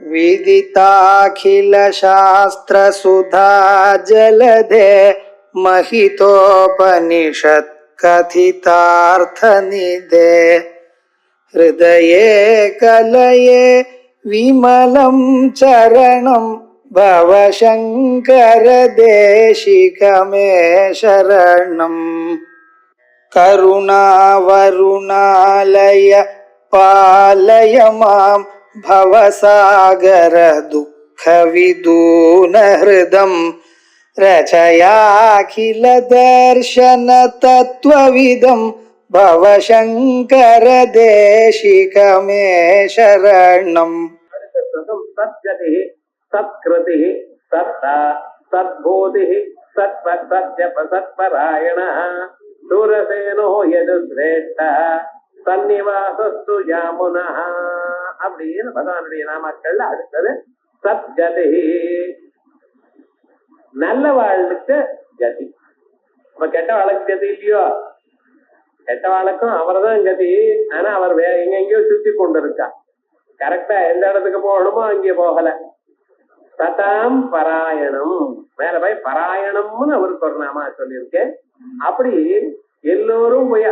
विदिताखिलशास्त्रसुधा जलधे महितोपनिषत् कथितार्थनिधे हृदये कलये विमलं चरणं भवशङ्कर देशिकमे शरणम् करुणावरुणालय पालय मां भवसागर दुःखविदून हृदं रचयाखिल दर्शन तत्त्वविदं भवशङ्कर देशिकमे शरणम्. सद्गतिः सत्कृतिः सत्ता सद्बोधिः सत्परायणः சூரசேனோ எது சிரேஷ்ட சன்னிவாசஸ்து யாமுனா அப்படின்னு பகவானுடைய நாமக்கள்ல அடுத்தது சத்கதி, நல்ல வாழ்வுக்கு கதி. இப்ப கெட்ட வாழ்க்கை கதி இல்லையோ, கெட்ட வாழ்க்கும் அவர்தான் கதி. ஆனா அவர் எங்கெங்கயோ சுத்தி கொண்டு இருக்கா, கரெக்டா எந்த இடத்துக்கு போகணுமோ அங்கே போகல. சதாம் பராயணம், மேல போய் பராயணம்னு அவருக்கு ஒரு நாமா சொல்லியிருக்கேன். அப்படி எல்லோரும் போய்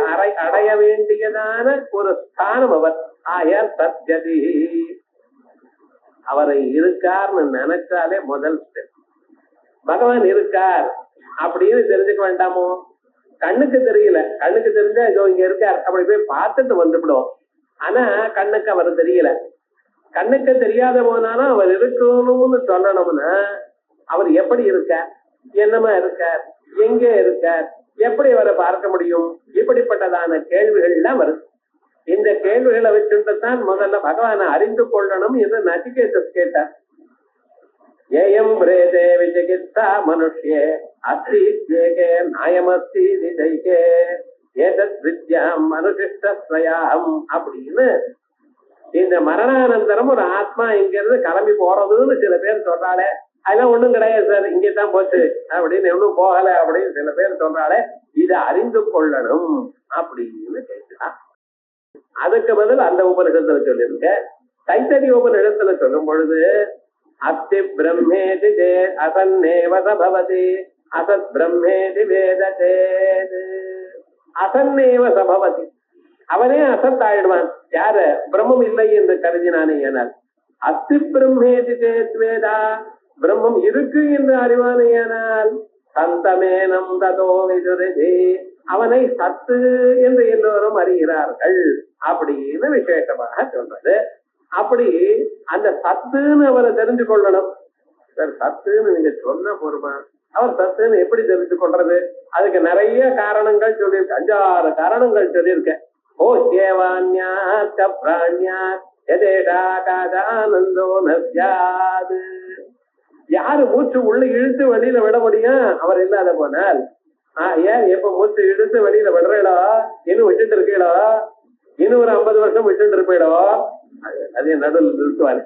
அடைய வேண்டியதான ஒரு ஸ்தானம் அவர். ஆயால் சத்கதி, அவரை இருக்கார்னு நினைச்சாலே முதல் ஸ்டெப். பகவான் இருக்கார் அப்படின்னு தெரிஞ்சுக்க வேண்டாமோ? கண்ணுக்கு தெரியல, கண்ணுக்கு தெரிஞ்சா இதோ இங்க இருக்கார் அப்படி போய் பார்த்துட்டு வந்துவிடும். ஆனா கண்ணுக்கு அவர் தெரியல. கண்ணுக்கு தெரியாத போனாலும் அவர் இருக்கணும்னு சொல்லணும்னா அவர் எப்படி இருக்கார், என்னமா இருக்கார், எங்க இருக்கார், எப்படி அவரை பார்க்க முடியும்? இப்படிப்பட்டதான கேள்விகள் எல்லாம் வருது. இந்த கேள்விகளை வச்சுட்டுதான் முதல்ல பகவானை அறிந்து கொள்ளணும் என்று நச்சிகேதஸ் கேட்டார். ஏயம் பிரேதே விஜகித்தா மனுஷ்யே அஸ்தி ஏகே நாயமஸ்தி திதைகே ஏதத் வித்யாம் அனுசிஷ்டஸ்வயாம் அப்படின்னு இந்த மரணானந்தரம் ஒரு ஆத்மா இங்கிருந்து கிளம்பி போறதுன்னு சில பேர் சொல்றாளே, அதெல்லாம் ஒண்ணும் கிடையாது சார், இங்கதான் போச்சு அப்படின்னு, ஒண்ணும் போகல அப்படின்னு சில பேர் சொல்றாளே, இதை அறிந்து கொள்ளணும் அப்படின்னு கேட்கலாம். அதுக்கு பதில் அந்த உபனிஷத்துல சொல்லிருக்க. தைத்தரிய உபனிஷத்துல சொல்லும் பொழுது அஸ்தி பிரம்மேதி சேத் அசன்னேவ சபவதி அசத் பிரம்மேதி வேத சேத். அசன்னேவ சபவதி, அவனே அசத்தாயிடுவான். யாரு? பிரம்மம் இல்லை என்று கருதினானே. ஏனால் அஸ்தி பிரம்மேதி சேத் வேதா, பிரம்மம் இருக்கு என்று அறிவானேயானால் சந்தமேனம் ததோ விதுரதி, அவனை சத்து என்று எல்லோரும் அறிகிறார்கள் அப்படின்னு விசேஷமாக சொல்றது. அப்படி அந்த சத்துன்னு அவரை தெரிஞ்சு கொள்ளணும். சார் சத்துன்னு நீங்க சொன்ன போருமா, அவர் சத்துன்னு எப்படி தெரிஞ்சு கொள்றது? அதுக்கு நிறைய காரணங்கள் சொல்லியிருக்க, 5-6 காரணங்கள் சொல்லியிருக்க. ஓ சேவான்யாத் பிராண்யாத் யதேஷாகாதானந்தோ நஸ்யாது. யாரு மூச்சு உள்ள இழுத்து வெளியில விட முடியும் அவர் இல்லாத போனால்? ஏன் எப்ப மூச்சு இழுத்து வெளியில விடுறீடோ, இன்னும் விட்டுட்டு இருக்கீடோ, இன்னும் ஒரு 50 வருஷம் விட்டுட்டு இருப்பீடோ, அது நடுவில் நிறுத்துவாரு.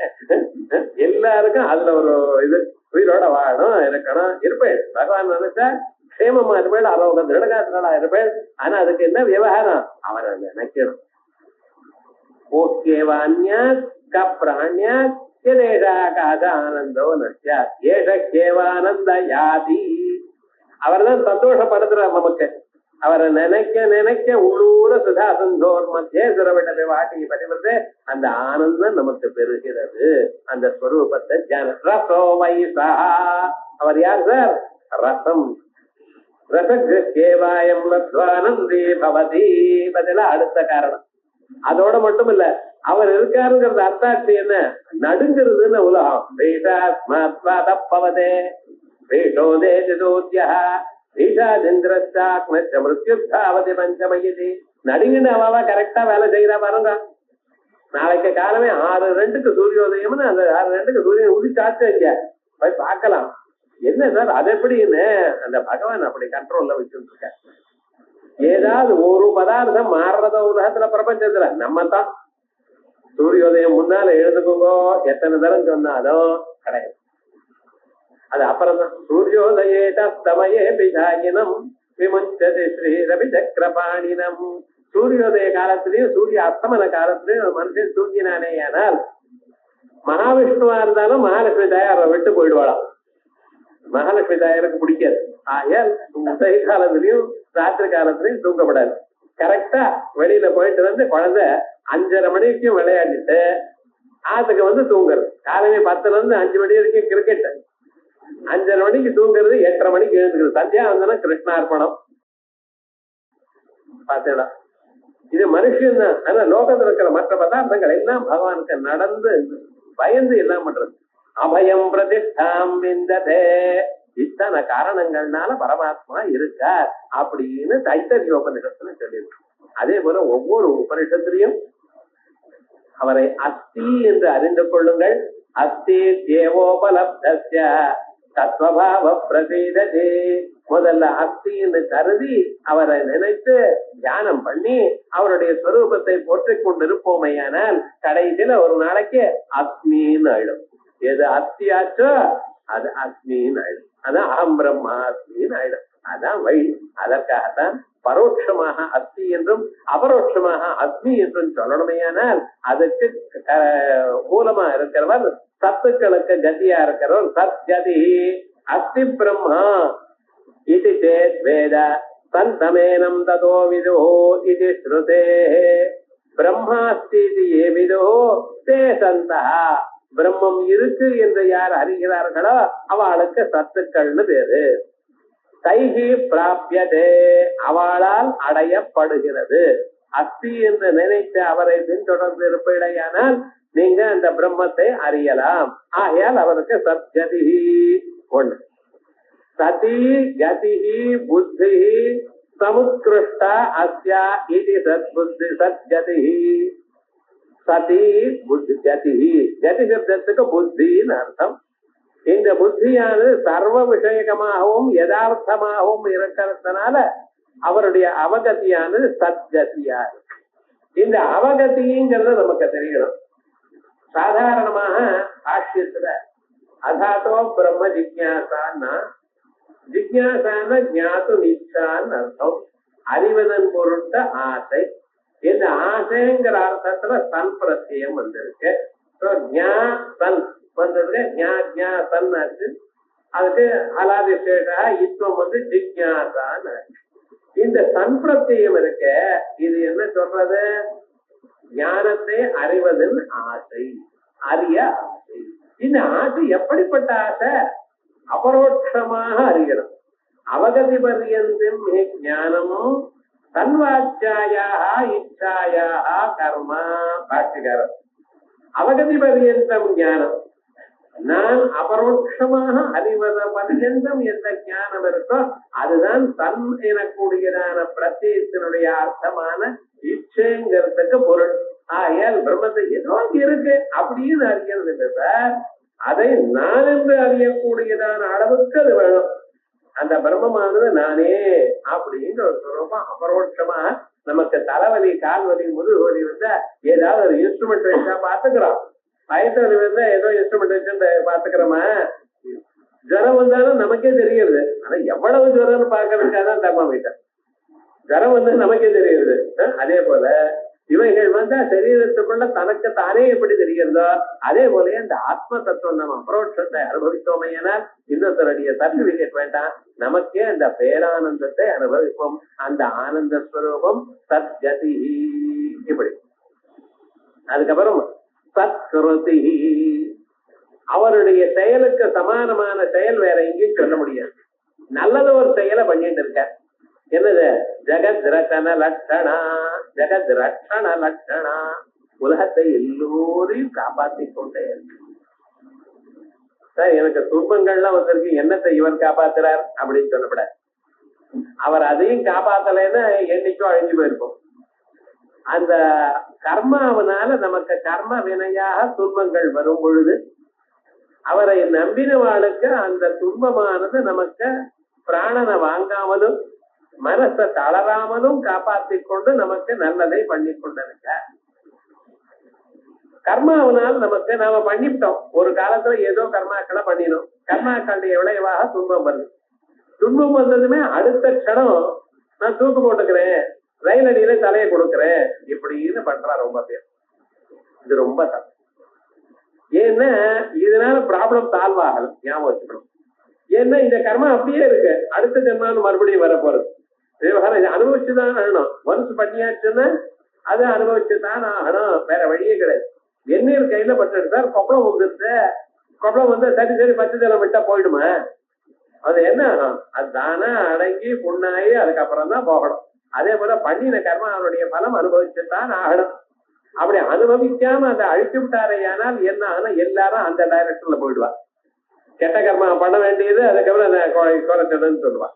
எல்லாருக்கும் அதுல ஒரு இது, உயிரோட வாழணும், இருக்கணும், இருப்பேன். பகவான் நினைச்சா சேமமா இருப்பேன், அவங்க திருடகாத்திரா இருப்பேன். ஆனா அதுக்கு என்ன விவகாரம்? அவரை நினைக்கணும். ஓகேவான்யா கப்ராண்யா ஆனந்தோ நஸ்யா ஏஷேவானந்த யாதி. அவர் தான் சந்தோஷப்படுத்துறார் நமக்கு. அவரை நினைக்க நினைக்க உள்ளூர சுதாசந்தோர் மத்திய சுரவிட வாட்டி பதிவிட்டு அந்த ஆனந்தம் நமக்கு பெறுகிறது. அந்த ஸ்வரூபத்தை ரசோ வைசா. அவர் யார் சார்? ரசம். ரசேவாயம் லத்வானந்தே பவதி. பதிலா அடுத்த காரணம். அதோட மட்டும் இல்ல, அவர் இருக்காருங்கிறது அர்த்தாட்சி என்ன? நடுங்கிறதுன்னு உலகம். நடுங்கின்னு அவாவா கரெக்டா வேலை செய்யறா பாருங்க. நாளைக்கு காலமே 6:02 சூரியோதயம்னு, அந்த 6:02 சூரியன் உதிச்சாச்சு. இங்க போய் பார்க்கலாம். என்ன சார் அது எப்படின்னு அந்த பகவான் அப்படி கண்ட்ரோல்ல வச்சுட்டு இருக்க. ஏதாவது ஒரு பதார்த்தம் மாறுறத உலகத்துல பிரபஞ்சத்துல நம்ம தான். சூரியோதயம் முன்னால எழுதுக்கோங்க எத்தனை தரம் சொன்னாலும் கிடையாது. அது அப்புறம் தான். சூரியோதயே தமயே பிதாயினம் விமுஞ்சதி ஸ்ரீ ரவி சக்கரபாணினம். சூரியோதய காலத்திலையும் சூரிய அஸ்தமன காலத்திலையும் மனுஷன் தூங்கினானே ஆனால் மகாவிஷ்ணுவா இருந்தாலும் மகாலட்சுமி தாயார் விட்டு போயிடுவாளாம். மகாலட்சுமி தாயாருக்கு பிடிக்காது. ஆகையால் உதய காலத்திலையும் ராத்திரி காலத்திலையும் தூங்கப்படாது. கரெக்டா வெளியில போயிட்டு வந்து குழந்தை 5:30 மணிக்கும் விளையாடிட்டு ஆத்துக்கு வந்து தூங்குறது. காலையில 10ல இருந்து 5 மணி வரைக்கும் கிரிக்கெட், 5:30 மணிக்கு தூங்குறது, 8:30 மணிக்கு எழுந்துக்கிறது. சந்தியா வந்தனா கிருஷ்ணார்ப்பணம். பாத்தீங்களா? இது மனுஷன் தான். ஆனா லோகத்துல இருக்கிற மற்ற பதார்த்தங்கள் எல்லாம் பகவானுக்கு நடந்து பயந்து எல்லாம் பண்றது. அபயம் பிரதிஷ்டாம் விந்ததே, இத்தனை காரணங்கள்னால பரமாத்மா இருக்கார் அப்படின்னு தைத்தரிய உபனிஷத்துல சொல்லியிருக்கு. அதே போல ஒவ்வொரு உபனிஷத்திலையும் அவரை அஸ்தி என்று அறிந்து கொள்ளுங்கள். அஸ்தி தேவோபலப்தஸ்ய தத்வபாவ பிரசீததே. முதல்ல அஸ்தின்னு கருதி அவரை நினைத்து தியானம் பண்ணி அவருடைய ஸ்வரூபத்தை போற்றிக் கொண்டிருப்போமையானால் கடைசியில ஒரு நாளைக்கு அஸ்மின்னு ஆயிடும். எது அஸ்தியாச்சோ அது அஸ்மின்னு ஆயிடும். அதான் அகம் பிரம்மாஸ்மின்னு ஆயிடும். அதான் வழி. அதற்காகத்தான் பரோட்சமாக அஸ்தி என்றும் அபரோட்சமாக அஸ்மி என்றும் சொல்லணுமையானால் அதுக்கு மூலமா இருக்கிறவர், சத்துக்களுக்கு கதியா இருக்கிறவர் சத்கதி. அஸ்தி பிரம்மா இது சேத் வேத சந்தமேனம் ததோ விதோ இது ஸ்ருதே. பிரம்மாஸ்தி ஏ விதோ தே சந்தா. பிரம்மம் இருக்கு என்று யார் அறிகிறார்களோ அவளுக்கு சத்துக்கள்னு பேரு. தைஹி பிராப்யதே, அவளால் அடையப்படுகிறது. அஸ்தி என்று நினைத்து அவரை பின்தொடர்ந்து இருப்படையானால் நீங்க அந்த பிரம்மத்தை அறியலாம். ஆகையால் அவருக்கு சத்கதி ஒன்று. சதி கதி புத்தி சமுத்கிருஷ்டா அஸ்யா இது சத்புத்தி சத்கதி. சதி புத்தி கதி, கதி சப்தத்துக்கு புத்தின்னு அர்த்தம். இந்த புத்தியானது சர்வ விஷயகமாகவும் யதார்த்தமாகவும் இருக்கிறதுனால அவருடைய அவகதியானது சத்கதியா இருக்கு. இந்த அவகதிங்கிறது நமக்கு தெரியணும். சாதாரணமாக பாஷ்யத்துல அதாத்தோ பிரம்ம ஜிக்ஞாசான்னா, ஜிக்ஞாசான ஞாத்து நிச்சான்னு அர்த்தம். அறிவதன் பொருட்ட ஆசை. இந்த ஆசைங்கிற அர்த்தத்துல சன் பிரத்யம் வந்திருக்கு. அதுக்கு அலாதிசேஷா இத்துவம் வந்து ஜிக்ஞாசான்னு. இந்த சம்பிரத்தியம் இருக்க இது என்ன சொல்றது? ஞானத்தை அறிவதன் ஆசை, அறிய ஆசை. இந்த ஆசை எப்படிப்பட்ட ஆசை? அபரோட்சமாக அறியணும். அவகதி பர்யந்தம் ஞானமும் தன்வாச்சாயா இச்சாயா கர்மா. பாட்டுக்காரர் அவகதி பர்யந்தம் ஞானம், நான் அபரோட்சமாக அறிவத பர்யந்தம் எந்த ஞானம் இருக்கோ அதுதான் தன் எனக்கூடியதான பிரத்யத்தினுடைய அர்த்தமான இச்சைங்கிறதுக்கு பொருள். ஆகையால் பிரம்மத்தை ஏதோ இருக்கு அப்படின்னு அறியறது இல்லை சார். அதை நான் என்று அறியக்கூடியதான அளவுக்கு அது வேணும். அந்த பிரம்மமானது நானே அப்படிங்கிற ஒரு சொல்றோமா அபரோட்சமா. நமக்கு தலைவலி, கால்வலி, முதுகு வலி வந்தா ஏதாவது ஒரு இன்ஸ்ட்ருமெண்ட் வச்சா பாத்துக்கிறோம். வயசு வலி வந்தா ஏதோ இன்ஸ்ட்ருமெண்ட் வச்சு பாத்துக்கிறோமா? ஜுரம் வந்தாலும் நமக்கே தெரியுது. ஆனா எவ்வளவு ஜுரம்னு பாக்குறதுக்காகதான் தெர்மாமீட்டர். ஜுரம் வந்து நமக்கே தெரியுது. அதே போல இவைகள் வந்தா சரீரத்துக்குள்ள தனக்கு தானே எப்படி தெரிகிறதோ அதே போல அந்த ஆத்ம தத்துவம் நம்ம அபரோட்சத்தை அனுபவித்தோமையானால் இன்னொருத்தருடைய சர்டிபிகேட் வேண்டாம், நமக்கே அந்த பேரானந்தத்தை அனுபவிப்போம். அந்த ஆனந்த ஸ்வரூபம் சத்கதி. இப்படி அதுக்கப்புறம் சத்கிருதி. அவருடைய செயலுக்கு சமானமான செயல் வேற எங்கேயும் சொல்ல முடியாது. நல்லது ஒரு செயலை பண்ணிட்டு இருக்க. என்னது? ஜெகத் ரச்சன லட்சணா. ஜெகத் ரட்சண லட்சணா. உலகத்தை எல்லோரையும் காப்பாத்தி கொண்டே இருக்கு. சார் எனக்கு துன்பங்கள்லாம் வந்திருக்கு, என்னத்தை இவர் காப்பாத்துறார் அப்படின்னு சொல்லப்படாது. அவர் அதையும் காப்பாத்தலைன்னா என்னைக்கும் அழிஞ்சு போயிருக்கும். அந்த கர்மாவனால நமக்கு கர்ம வினையாக துன்பங்கள் வரும் பொழுது அவரை நம்பினவாளுக்கு அந்த துன்பமானது நமக்கு பிராணனை வாங்காமலும் மனசை தளராமலும் காப்பாற்றி கொண்டு நமக்கு நல்லதை பண்ணி கொண்டிருக்க. கர்மாவனால் நமக்கு நாம பண்ணிவிட்டோம். ஒரு காலத்துல ஏதோ கர்மாக்களை பண்ணினோம். கர்மாக்களுடைய விளைவாக துன்பம் வருது. துன்பம் வந்ததுமே அடுத்த க்ஷணம் நான் தூக்கு போட்டுக்கிறேன், ரயில் அடியில தலையை கொடுக்கிறேன் இப்படின்னு பண்றா ரொம்ப பேர். இது ரொம்ப தப்பு. ஏன்னா இதனால ப்ராப்ளம் சால்வ் ஆகல, ஞாபகம் வச்சுக்கணும். ஏன்னா இந்த கர்மா அப்படியே இருக்கு, அடுத்த ஜென்மான்னு மறுபடியும் வர போறது. விவகாரம் இதை அனுபவிச்சுதான் ஆகணும். ஒன்ஸ் பண்ணியாச்சுன்னா அதை அனுபவிச்சுதான் ஆகணும், வேற வழியே கிடையாது. வெந்நீர் கையில பட்டு சார் கொப்பளம் வந்துருச்சு, கொப்பளம் வந்து சரி சரி பச்சை ஜலம் விட்டா போயிடுமா? அது என்ன ஆகும்? அது தானே அடங்கி புண்ணாயி அதுக்கப்புறம் தான் போகணும். அதே போல பண்ணின கர்மா அவனுடைய பலம் அனுபவிச்சுதான் ஆகணும். அப்படி அனுபவிக்காம அதை அழிச்சு விட்டாரையானால் என்ன ஆனா எல்லாரும் அந்த டைரக்ஷன்ல போயிடுவா. கெட்ட கர்மா பண்ண வேண்டியது அதுக்கப்புறம் குறைச்சதுன்னு சொல்லுவான்.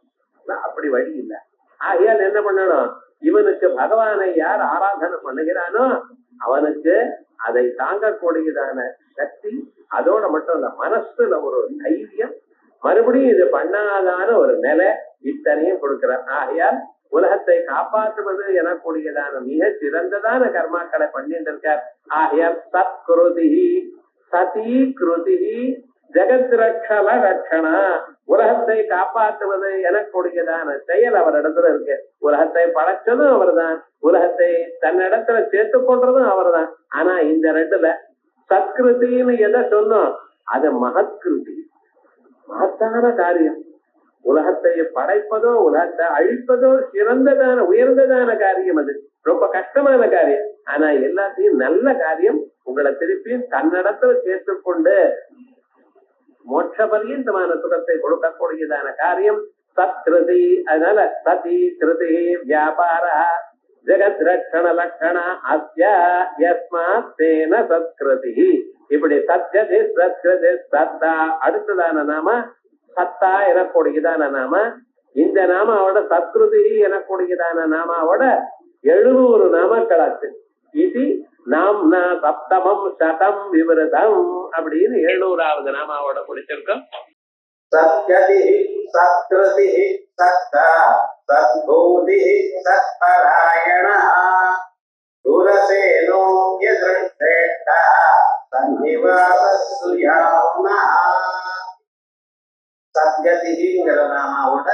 அப்படி வழி இல்லை. ஆகையால் என்ன பண்ணணும்? இவனுக்கு பகவானை யார் ஆராதனை பண்ணுகிறானோ அவனுக்கு அதை தாங்கக்கூடியதான சக்தி, அதோட மட்டும் இல்ல மனசுல ஒரு தைரியம், மறுபடியும் இது பண்ணாதான ஒரு நிலை, இத்தனையும் கொடுக்கிறார். ஆகையால் உலகத்தை காப்பாற்றுவது எனக்கூடியதான மிக சிறந்ததான கர்மாக்களை பண்ணிட்டு இருக்கார். ஆகையால் சத்குருதி சதி கிருதி ஜெகத் ரக்ஷல ரட்சணா, உலகத்தை காப்பாற்றுவது எனக்கூடியதான செயல் அவரிடத்துல இருக்கு. உலகத்தை படைச்சதும் அவர் தான், உலகத்தை தன்னிடத்துல சேர்த்து கொள்றதும் அவர் தான். ஆனா இந்த ரெண்டுல சத்கிருத்தின்னு எதை சொன்னோம்? அது மகத்கிருதி, மகத்தான காரியம். உலகத்தை படைப்பதோ உலகத்தை அழிப்பதோ சிறந்ததான உயர்ந்ததான காரியம். அது ரொம்ப கஷ்டமான காரியம். ஆனா எல்லாத்தையும் நல்ல காரியம். உங்களை திருப்பியும் தன்னிடத்துல சேர்த்து கொண்டு மோட்ச பரியந்தமான சுகத்தை கொடுக்கக்கூடியதான காரியம் சத்கிருதி. அதனால சதி கிருதி வியாபார ஜெகத் ரட்சண லட்சண அஸ்ய யஸ்மாத் தேன சத்கிருதி. இப்படி சத்யதி சத்கிருதி சத்தா. அடுத்ததான நாம சத்தா எனக்கூடியதான நாம. இந்த நாமாவோட சத்கிருதி எனக்கூடியதான நாமாவோட 700 நாமக்களாச்சு. இது நாம்னா சப்தமம் சதம் விவரதம் அப்படின்னு 700வது நாமாவோட முடிச்சிருக்கோம். சத்யதி சத்கிருதி சத்தா சத்பூதி சத்பராயணா துரசேனோ யத்ரஷ்டா சன்னிவாசஸ்து யாம்னா. சத்யதிங்கிற நாமாவோட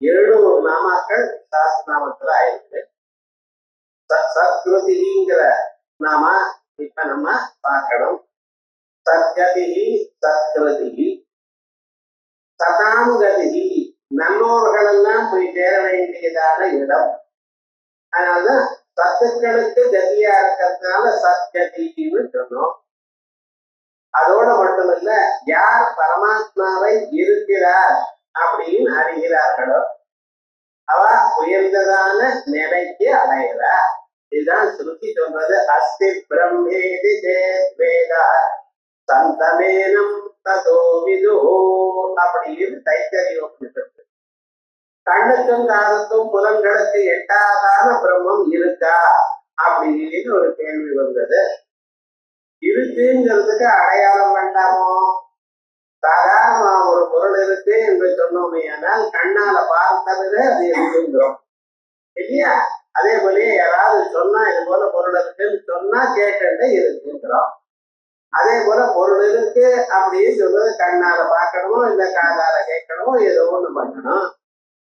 700 நாமாக்கள் சாஸ்திரநாமத்துல ஆயிருக்கு. சத்கிருதிங்கிற நாம இப்ப நம்ம பார்க்கணும். சத்யதி சத்கிருதி சதாம் கதி, நல்லோர்கள் எல்லாம் போய் சேர வேண்டியதான இடம். அதனாலதான் சத்துக்களுக்கு கதியா இருக்கிறதுனால சத்கதின்னு சொன்னோம். அதோட மட்டுமல்ல, யார் பரமாத்மாவை இருக்கிறார் அப்படின்னு அறிகிறார்களோ அவ உயர்ந்ததான நிலைக்கு அடைகிறார். இதுதான் ஸ்ருதி சொல்றது. அஸ்தி பிரம்மேதி சேத் வேதா சந்தமேனம் ததோ விது அப்படின்னு தைத்தரியம். கண்ணுக்கும் காதுக்கும் புலன்களுக்கு எட்டாதான பிரம்மம் இருக்கா அப்படின்னு ஒரு கேள்வி வந்தது. இருக்குங்கிறதுக்கு அடையாளம் வேண்டாமோ? சாதாரண ஒரு பொருள் இருக்கு என்று சொன்னோமே, ஆனால் கண்ணால பார்த்தது அது இருக்குங்கிறோம் இல்லையா? அதே போல யாராவது சொன்னா இது போல பொருள் இருக்குன்னு சொன்னா கேட்டு இருக்குங்கிறோம். அதே போல பொருள் இருக்கு அப்படின்னு சொல்றது கண்ணால பார்க்கணுமோ இல்ல காதால கேட்கணுமோ ஏதோ ஒண்ணு பண்ணணும்.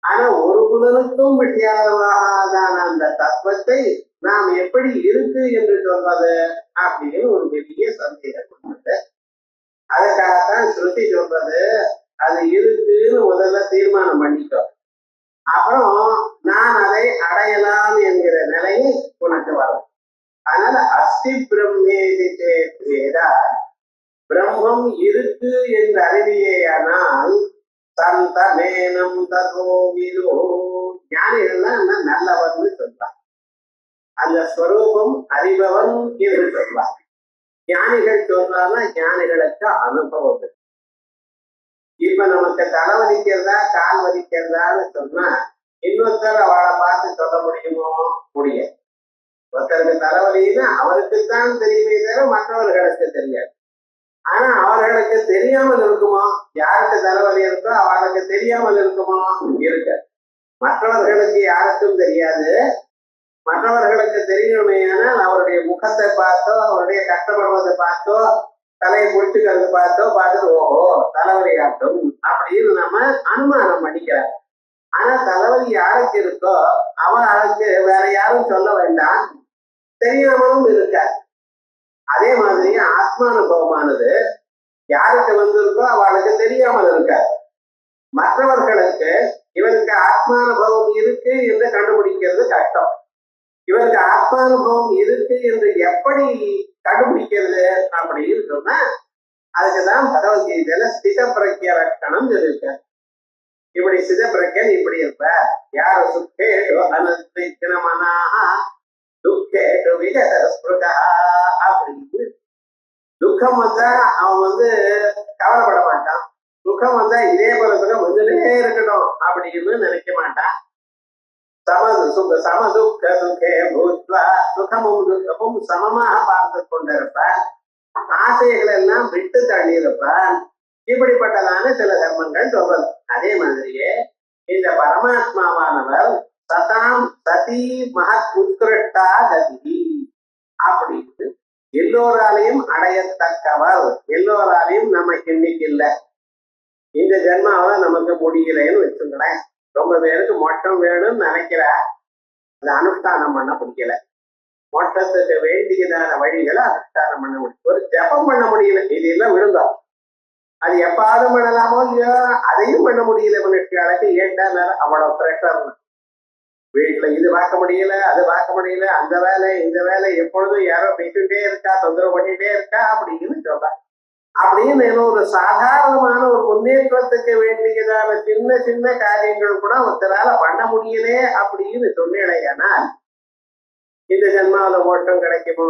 ஆனா ஒரு புலனுக்கும் விஷயமாகாதான அந்த தத்துவத்தை நாம் எப்படி இருக்கு என்று சொல்வது அப்படின்னு ஒரு பெரிய சந்தேகம் கொண்டது. அதுக்காகத்தான் ஸ்ருதி சொல்றது அது இருக்குன்னு முதல்ல தீர்மானம் பண்ணிக்கோ, அப்புறம் நான் அதை அடையலாம் என்கிற நிலையை உனக்கு வரும். அதனால அஸ்தி பிரம்மேதி சேத் வேதா, பிரம்மம் இருக்கு என்று அறிவியேயானால் சந்தமேனம் ததோ விதோ, ஞானிகள்லாம் நல்லவன் சொல்றான். அந்த ஸ்வரூபம் அறிபவன் என்று சொல்றான். ஞானிகள் சொல்றான்னா ஞானிகளுக்கு அனுபவம். இப்ப நமக்கு தலை வலிக்கிறதா கால் வலிக்கிறதான்னு சொன்னா இன்னொருத்தர் அவளை பார்த்து சொல்ல முடியுமோ? முடியாது. ஒருத்தருக்கு தலைவலின்னா அவருக்குத்தான் தெரியுமே தவிர மற்றவர்களுக்கு தெரியாது. ஆனா அவர்களுக்கு தெரியாமல் இருக்குமோ? யாருக்கு தலைவலி இருக்கோ அவளுக்கு தெரியாமல் இருக்குமோ? இருக்க. மற்றவர்களுக்கு யாருக்கும் தெரியாது. மற்றவர்களுக்கு தெரியணுமே ஆனால் அவருடைய முகத்தை பார்த்தோ அவருடைய கஷ்டப்படுவதை பார்த்தோ தலையை முடிச்சுக்கிறது பார்த்தோ பார்த்துட்டு ஓஹோ தலைவலி ஆட்டும் அப்படின்னு நம்ம அனுமானம் பண்ணிக்கிறார். ஆனா தலைவலி யாருக்கு இருக்கோ அவளுக்கு வேற யாரும் சொல்ல வேண்டாம், தெரியாமலும் இருக்கார். அதே மாதிரி ஆத்மானுபவமானது யாருக்கு வந்திருக்கோ அவளுக்கு தெரியாமல் இருக்காது. மற்றவர்களுக்கு இவருக்கு ஆத்மானுபவம் இருக்கு என்று கண்டுபிடிக்கிறது கஷ்டம். இவருக்கு ஆத்மானுபவம் இருக்கு என்று எப்படி கண்டுபிடிக்கிறது அப்படின்னு சொன்னா அதுக்குதான் பகவத்கீதையில ஸ்தித பிரக்ய லட்சணம் சொல்லியிருக்காரு. இப்படி ஸ்தித பிரக்யன் இப்படி இருப்ப யார் சுக்கேஷு அனந்தினமனாக துக்கேஷு விகதஸ்பிருகா அப்படின்னு. துக்கம் வந்தா அவன் கவலைப்பட மாட்டான். துக்கம் வந்தா இதே போல சுகம் வந்துட்டே இருக்கட்டும் அப்படின்னு நினைக்க மாட்டான். சமதுக்க சுகே பூத்வா சுகமும் துக்கமும் சமமாக பார்த்து கொண்டிருப்பான். ஆசைகள் எல்லாம் விட்டு தள்ளி இருப்பான். இப்படிப்பட்டதான சில தர்மங்கள் சொல்றது. அதே மாதிரியே இந்த பரமாத்மாவானவர் சதாம் சதி மகத் உத்கிருஷ்டா கதி அப்படின்னு எல்லோராலையும் அடையத்தக்கவர். எல்லோராலையும் நமக்கு இன்னைக்கு இல்லை, இந்த ஜென்மாவில நமக்கு முடியலைன்னு வச்சுங்களேன். ரொம்ப பேருக்கு மோட்சம் வேணும்னு நினைக்கிறா, அது அனுஷ்டானம் பண்ண பிடிக்கல. மோட்சத்துக்கு வேண்டியதான வழிகளை அனுஷ்டானம் பண்ண முடியும். ஒரு ஜபம் பண்ண முடியல, இது எல்லாம் விடுங்க. அது எப்பாவது பண்ணலாமோ இல்லையோ அதையும் பண்ண முடியல மனுஷியாளுக்கு. ஏண்டா அவ்வளவு பிரஷர். வீட்டுல இது பார்க்க முடியல, அது பார்க்க முடியல, அந்த வேலை இந்த வேலை, எப்பொழுதும் யாரோ பேசிட்டே இருக்கா, தொந்தரவு பண்ணிட்டே இருக்கா அப்படின்னு சொல்றா. அப்படின்னு ஒரு சாதாரணமான ஒரு முன்னேற்றத்துக்கு வேண்டியதான சின்ன சின்ன காரியங்கள் கூட ஒருத்தரால பண்ண முடியலே அப்படின்னு சொன்னேனால் இந்த ஜென்மாவில மோட்சம் கிடைக்குமோ?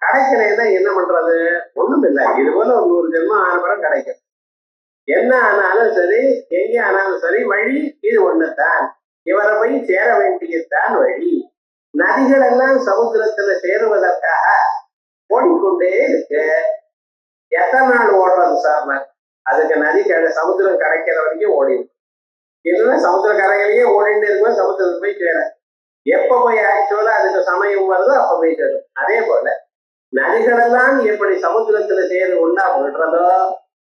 கிடைக்கலைன்னா என்ன பண்றது? ஒண்ணும் இல்லை. இது போல ஒரு 100 ஜென்மம் ஆனப்புறம் கிடைக்கும். என்ன ஆனாலும் சரி, எங்க ஆனாலும் சரி, வழி இது ஒண்ணுதான். இவரை போய் சேர வேண்டியதுதான் வழி. நதிகள் எல்லாம் சமுத்திரத்துல சேருவதற்காக ஓடிக்கொண்டே இருக்கு. எத்தனை நாள் ஓடுறது சார்? அதுக்கு நதி சமுத்திரம் கிடைக்கிற வரைக்கும் ஓடிடும். இல்லைன்னா சமுத்திர கரையிலேயே ஓடிட்டு இருக்கும்போது சமுத்திரத்துக்கு போய் சேர எப்ப போய் ஆக்சுவலா அதுக்கு சமயம் வருதோ அப்ப போய் சேரும். அதே போல நதிகளெல்லாம் எப்படி சமுத்திரத்துல சேரு ஒண்ணா விடுறதோ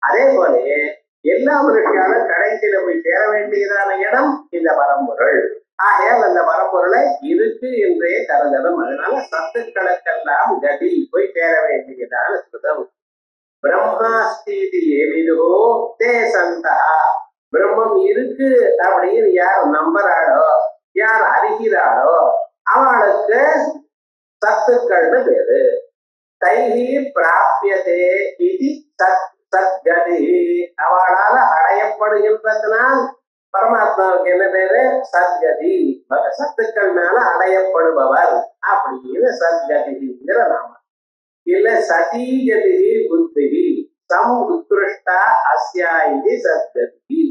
அதே போலயே எல்லா மனுஷியாலும் கடைசியில போய் சேர வேண்டியதான இடம் இந்த பரம்பொருள். ஆகையால் அந்த பரம்பொருளை இருக்கு என்றே கருதணும். அதனால சத்துக்களுக்கெல்லாம் கதி போய் சேர வேண்டியதான சுதம். பிரம்மாஸ்தி ஏவிதோ தே சந்தா. பிரம்மம் இருக்கு அப்படின்னு யார் நம்புறாளோ, யார் அறிகிறாளோ அவளுக்கு சத்துக்கள்னு பேரு. தைஹி பிராபியதே இது சத்கதி. அவளால அடையப்படுகின்றதுனால் பரமாத்மாவுக்கு என்ன பேரு? சத்கதி. சத்துக்கள் மேல அடையப்படுபவர் அப்படின்னு சத்கதிங்கிற நாம. இல்ல சதீகதி புத்தி சம் உத்கிருஷ்டா அஸ்யா இது சத்கதி.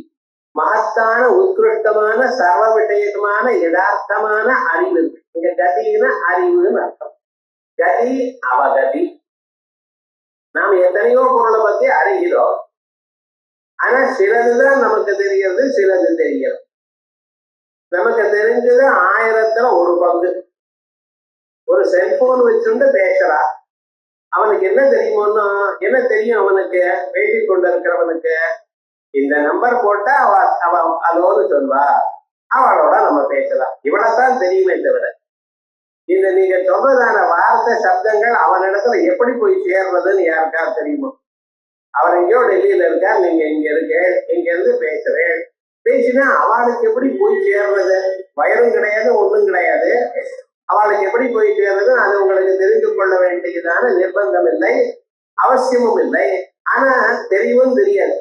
மகத்தான உத்கிருஷ்டமான சர்வ விஷயமான யதார்த்தமான அறிவு. இங்க கதினா அறிவுன்னு அர்த்தம். கதி அவகதி. நாம் எத்தனையோ பொருளை பத்தி அறிகிறோம். ஆனா சிலதுதான் நமக்கு தெரிகிறது, சிலது தெரியும். நமக்கு தெரிஞ்சது 1000ல் 1 பங்கு. ஒரு செல்போன் வச்சுட்டு பேசுறா. அவனுக்கு என்ன தெரியுமோன்னா என்ன தெரியும்? அவனுக்கு பேசிக் கொண்டு இருக்கிறவனுக்கு இந்த நம்பர் போட்டா அவ அதோடு சொல்வா, அவளோட நம்ம பேசலாம். இவ்வளவுதான் தெரியுமே தவிர இந்த நீங்க சொல்றதான வார்த்தை சப்தங்கள் அவனிடத்துல எப்படி போய் சேர்றதுன்னு யாருக்காவது தெரியுமோ? அவர் எங்கேயோ டெல்லியில இருக்கா, நீங்க இங்க இருக்க, இங்க இருந்து பேசுறேன். பேசினா அவளுக்கு எப்படி போய் சேர்றது? வயரும் கிடையாது, ஒண்ணும் கிடையாது. அவளுக்கு எப்படி போய் சேர்றது? அது உங்களுக்கு தெரிந்து கொள்ள வேண்டியதான நிர்பந்தம் இல்லை, அவசியமும் இல்லை. ஆனா தெரியவும் தெரியாது.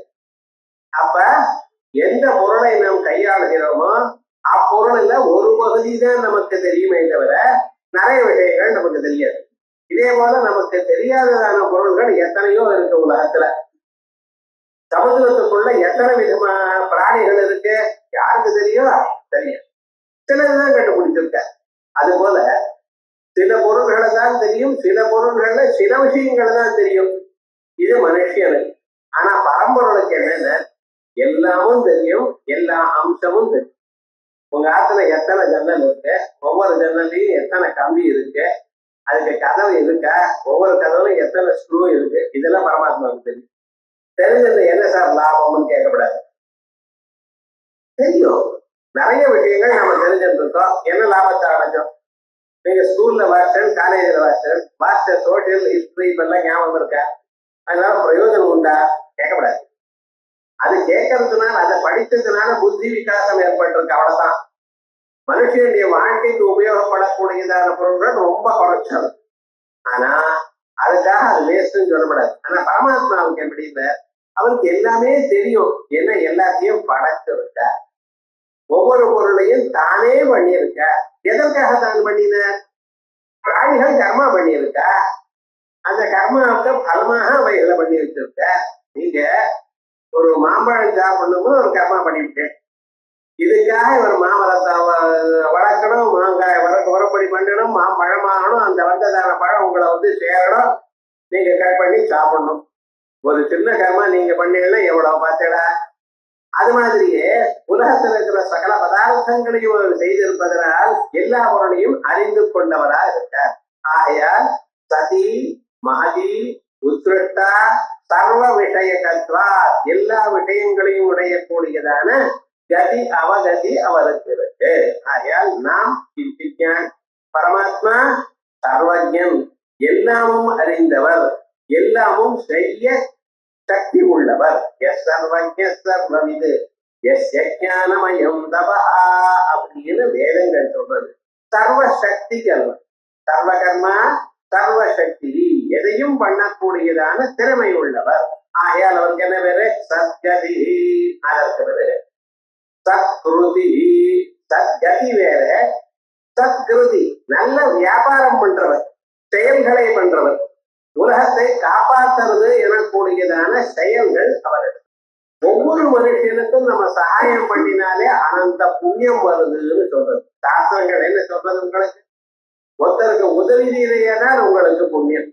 அப்ப எந்த பொருளை நாம் கையாளுகிறோமோ அப்பொருள்ல ஒரு பகுதி தான் நமக்கு தெரியுமே தவிர நிறைய விஷயங்கள் நமக்கு தெரியாது. இதே போல நமக்கு தெரியாததான பொருள்கள் எத்தனையோ இருக்கு உலகத்துல. சமுதிரத்துக்குள்ள எத்தனை விதமான பிராணிகள் இருக்கு யாருக்கு தெரியும்? தெரியும். சிலதுதான் கண்டுபிடிச்சிருக்க. அது போல சில பொருள்களை தான் தெரியும், சில பொருள்கள்ல சில விஷயங்கள் தான் தெரியும். இது மனுஷனுக்கு. ஆனா பரம்பொருளுக்கு என்னென்ன எல்லாமும் தெரியும், எல்லா அம்சமும் தெரியும். உங்க ஆத்துல எத்தனை ஜன்னல் இருக்கு, ஒவ்வொரு ஜன்னல்லையும் எத்தனை கம்பி இருக்கு, அதுக்கு கதவு இருக்கா, ஒவ்வொரு கதவுலையும் எத்தனை ஸ்க்ரூ இருக்கு, இதெல்லாம் பரமாத்மாவுக்கு தெரியும். தெரிஞ்சது என்ன சார் லாபம்னு கேட்கக்கூடாது. தெரியும். நிறைய விஷயங்கள் நம்ம தெரிஞ்சுட்டு இருக்கோம். என்ன லாபத்தை அடைஞ்சோம்? நீங்க ஸ்கூல்ல வாசிச்சல், காலேஜ்ல வாசிச்ச சோசியல் ஹிஸ்டரி இப்பெல்லாம் ஞாபகம் இருக்கா? அதனால பிரயோஜனம் உண்டா? கேட்கக்கூடாது. அது கேட்கறதுனால, அதை படிச்சதுனால புத்தி விகாசம் ஏற்பட்டிருக்கு, அவ்வளவுதான். மனுஷனுடைய வாழ்க்கைக்கு உபயோகப்படக்கூடியதான பொருள்கள் ரொம்ப குறைச்சது. ஆனா அதுக்காக அது வேஸ்ட்னு சொல்லப்படாது. ஆனா பரமாத்மாவுக்கு எப்படி இல்லை, அவருக்கு எல்லாமே தெரியும். ஏன்னா எல்லாத்தையும் படைச்சிருக்க, ஒவ்வொரு பொருளையும் தானே பண்ணியிருக்க. எதற்காக தான் பண்ணின? பிராணிகள் கர்மா பண்ணியிருக்க, அந்த கர்மாவுக்கு பலமாக அவைகளை பண்ணி வச்சிருக்க. நீங்க ஒரு மாம்பழம் சாப்பிடணும்னு ஒரு கர்மா பண்ணிவிட்டேன். இதுக்காக இவர் மாமரத்தை வளர்க்கணும், மாங்காய் உரப்படி பண்ணணும், மாம்பழமாகணும், அந்த வந்ததான பழம் உங்களை வந்து சேரணும், நீங்க கட் பண்ணி சாப்பிடணும். ஒரு சின்ன கர்மா நீங்க பண்ணீங்கன்னா எவ்வளவு பார்த்தடா. அது மாதிரியே உலகத்தில் இருக்கிற சகல பதார்த்தங்களையும் அவர் செய்திருப்பதனால் எல்லா பொருளையும் அறிந்து கொண்டவரா இருக்கார். ஆகையால் சதி மகதி உத்ருஷ்டா சர்வ விஷயகத்வா, எல்லா விஷயங்களையும் உடையக்கூடியதான கதி அவகதி அவருக்கு இருக்கு. ஆகையால் நாம் விஞ்ஞான், பரமாத்மா சர்வஜன், எல்லாமும் அறிந்தவர், எல்லாமும் செய்ய சக்தி உள்ளவர். எஸ் சர்வஜ சர்வவிது எஸ் ஞானமயம் தபா அப்படின்னு வேதங்கள் சொல்றது. சர்வ சக்திகள், சர்வகர்மா சர்வசக்தி, எதையும் பண்ணக்கூடியதான திறமை உள்ளவர். ஆகையால் அவருக்கு என்ன பேரு? சத்கதி. அதற்கு பேரு சத்ருதி. சத்கதி வேற, சத்கிருதி நல்ல வியாபாரம் பண்றவர், செயல்களை பண்றவர், உலகத்தை காப்பாற்றுறது எனக்கூடியதான செயல்கள் அவர்கள். ஒவ்வொரு மனுஷனுக்கும் நம்ம சகாயம் பண்ணினாலே அனந்த புண்ணியம் வருதுன்னு சொல்றது சாஸ்திரங்கள். என்ன சொல்றது? உங்களுக்கு ஒருத்தருக்கு உதவி செய்யதான் உங்களுக்கு புண்ணியம்.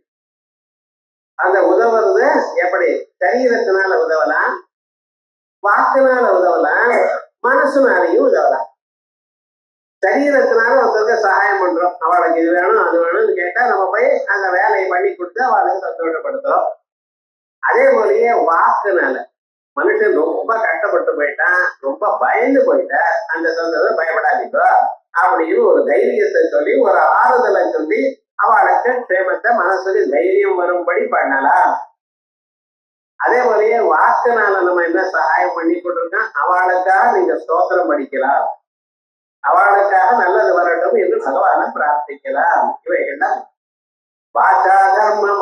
அந்த உதவுறது எப்படி? சரீரத்தினால உதவலாம், வாக்குனால உதவலாம், மனசுனாலையும் உதவலாம். சரீரத்தினால ஒருத்தருக்கு சகாயம் பண்றோம், அவளுக்கு இது வேணும் அது வேணும்னு கேட்டா நம்ம போய் அந்த வேலையை பண்ணி கொடுத்து அவளுக்கு சந்தோஷப்படுத்துறோம். அதே போலயே வாக்குனால மனுஷன் ரொம்ப கஷ்டப்பட்டு போயிட்டான், ரொம்ப பயந்து போயிட்டா, அந்த சந்தோஷம் பயப்படாதீங்கோ அப்படின்னு ஒரு தைரியத்தை சொல்லி, ஒரு ஆறுதலை சொல்லி அவளுக்கு க்ஷேமத்தை, மனசுக்கு தைரியம் வரும்படி பண்ணலாம். அதே போலயே வாக்குனால நம்ம என்ன சகாயம் பண்ணி கொண்டிருக்கோம், அவளுக்காக நீங்க ஸ்தோத்திரம் படிக்கலாம், அவளுக்காக நல்லது வரட்டும் என்று பகவானை பிரார்த்திக்கலாம். இவைகள்லாம் வாசா தர்மம்.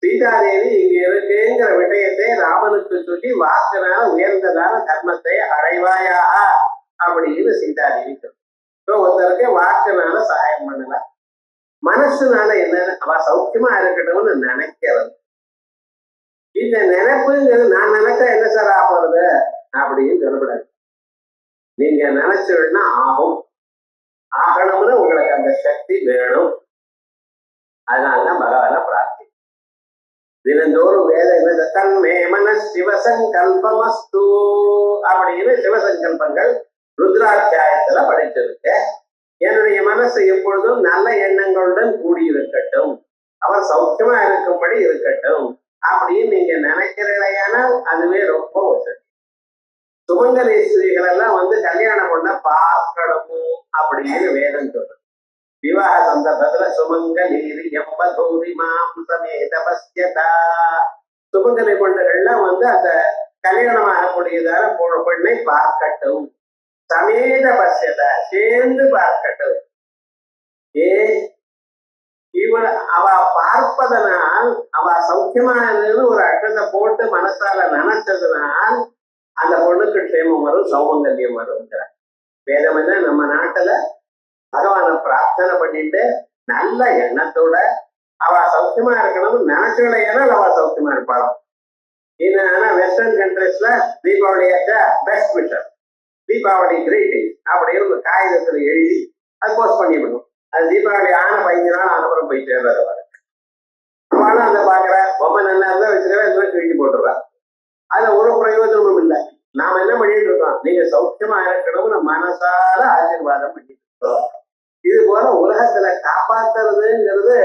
சீதாதேவி இங்க இருக்குங்கிற விஷயத்தை ராமனுக்கு சொல்லி வாக்குனால உயர்ந்ததான தர்மத்தை அடைவாயா அப்படின்னு சீதாதேவி சொல்லு. ஒருத்தருக்கு வாக்குனால சகாயம் பண்ணலாம், மனசுனால என்னன்னு அவ சௌக்கியமா இருக்கட்டும்னு நினைக்கிறது. இந்த நினைப்புங்கிறது நான் நினைச்சா என்ன சார் ஆகிறது அப்படின்னு சொல்லக்கூடாது. நீங்க நினைச்சோன்னா ஆகும், ஆகணும்னு உங்களுக்கு அந்த சக்தி வேணும். அதனாலதான் பகவான பிரார்த்தி. தினந்தோறும் வேத தன்மே மன சிவசங்கல்பமஸ்து அப்படின்னு சிவசங்கல்பங்கள் ருத்ராத்தியாயத்துல படிச்சிருக்க. என்னுடைய மனசு எப்பொழுதும் நல்ல எண்ணங்களுடன் கூடியிருக்கட்டும், அவர் சௌக்கியமா இருக்கும்படி இருக்கட்டும் அப்படின்னு நீங்க நினைக்கிறீங்கன்னா அதுவே ரொம்ப வசதி. சுமங்கலீஸ்வரிகள் எல்லாம் வந்து கல்யாணம் பண்ண பார்க்கணும் அப்படின்னு வேதம் சொல்றது. விவாக சந்தர்ப்பத்துல சுமங்கலீரி எம்பதூரி மாம்சமேத பஸ்யதா, சுமங்கலி பொண்ணுகள்லாம் வந்து அந்த கல்யாணம் ஆகக்கூடியதான பெண்ணை பார்க்கட்டும், சமேத பஸ்யதா சேர்ந்து பார்க்கட்டும். அவ பார்ப்பதனால் அவ சௌக்கியமானதுன்னு ஒரு அட்டத்தை போட்டு மனசால நினைச்சதுனால் அந்த பொண்ணுக்கு க்ஷேமம் வரும், சௌமங்கல்யம் வரும். வேதம் என்ன, நம்ம நாட்டுல பகவானை பிரார்த்தனை பண்ணிட்டு நல்ல எண்ணத்தோட அவ சௌக்கியமா இருக்கணும்னு நினைச்சுடையானா அவ சௌக்கியமா இருப்பாளாம். ஏன்னா வெஸ்டர்ன் கண்ட்ரீஸ்ல தீபாவளியாச்சா பெஸ்ட் விஷர், தீபாவளி கிரீட்டிங் அப்படின்னு ஒரு காகிதத்துல எழுதி அது போஸ்ட் பண்ணிவிடும். அது தீபாவளி ஆன 15 நாள் ஆனப்புறம் போய் சேர்றது. அவளும் அதை பாக்குற, ரொம்ப நல்லா இருந்தா வச்சுக்கிறா, இந்த மாதிரி கிழிச்சு போட்டுறா. அதுல ஒரு பிரயோஜனமும் இல்லை. நாம என்ன பண்ணிட்டு இருக்கோம், நீங்க சௌக்கியமா இருக்கணும்னு மனசால ஆசீர்வாதம் பண்ணிட்டு இருக்கோம். இது போல உலகத்துல காப்பாத்துறதுங்கிறது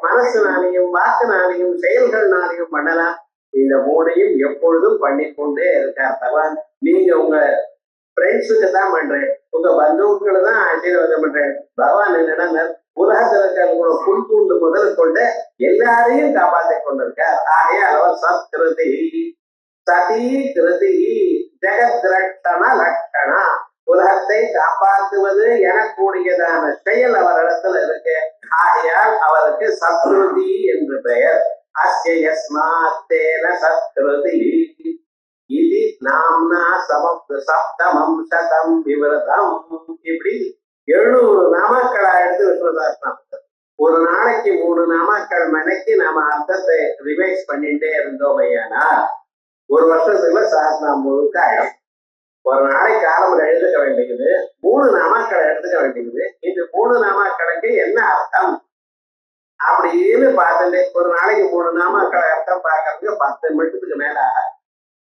மனசுனாலையும் வாக்குனாலையும் செயல்கள்னாலையும் பண்ணலாம். இந்த மூணையும் எப்பொழுதும் பண்ணிக்கொண்டே இருக்கார் பகவான். நீங்க உங்க ஃப்ரெண்ட்ஸுக்கு தான் பண்றேன், உங்க பந்துக்கள் தான் ஆசீர்வாதம் பண்றேன். பகவான் என்னன்னா உலகத்துல இருக்கிற புல் பூண்டு முதல் கொண்டு எல்லாரையும் காப்பாற்றிக் கொண்டிருக்கார். ஆகையால் அவர் சத்கிருதி சதி கிருதி ஜெகத்ரட்சண லட்சணா, உலகத்தை காப்பாற்றுவது எனக்கூடியதான செயல் அவரிடத்துல இருக்கு. ஆகையால் அவருக்கு சத்ருதி என்று பெயர். அஸ்ய யஸ்மாத்தேன சத்ருதி இது நாம்னா சப்தமம் சதம் விவரதம். இப்படி 700 நாமாக்களா எடுத்து விட்டுறதாம். ஒரு நாளைக்கு 3 நாமாக்கள் மனைக்கு நாம அர்த்தத்தை ரிவைஸ் பண்ணிட்டே இருந்தோம் ஐயானா ஒரு வருஷத்துக்குள்ள சாஸ்திரம் முழுக்க ஆயிடும். ஒரு நாளைக்கு காலம் எழுதுக்க வேண்டியது 3 நாமாக்களை எடுத்துக்க வேண்டியது. இந்த 3 நாமாக்களுக்கு என்ன அர்த்தம் அப்படின்னு பார்த்துட்டு ஒரு நாளைக்கு 3 நாமாக்களை அர்த்தம் பார்க்கறதுக்கு 10 நிமிஷத்துக்கு மேல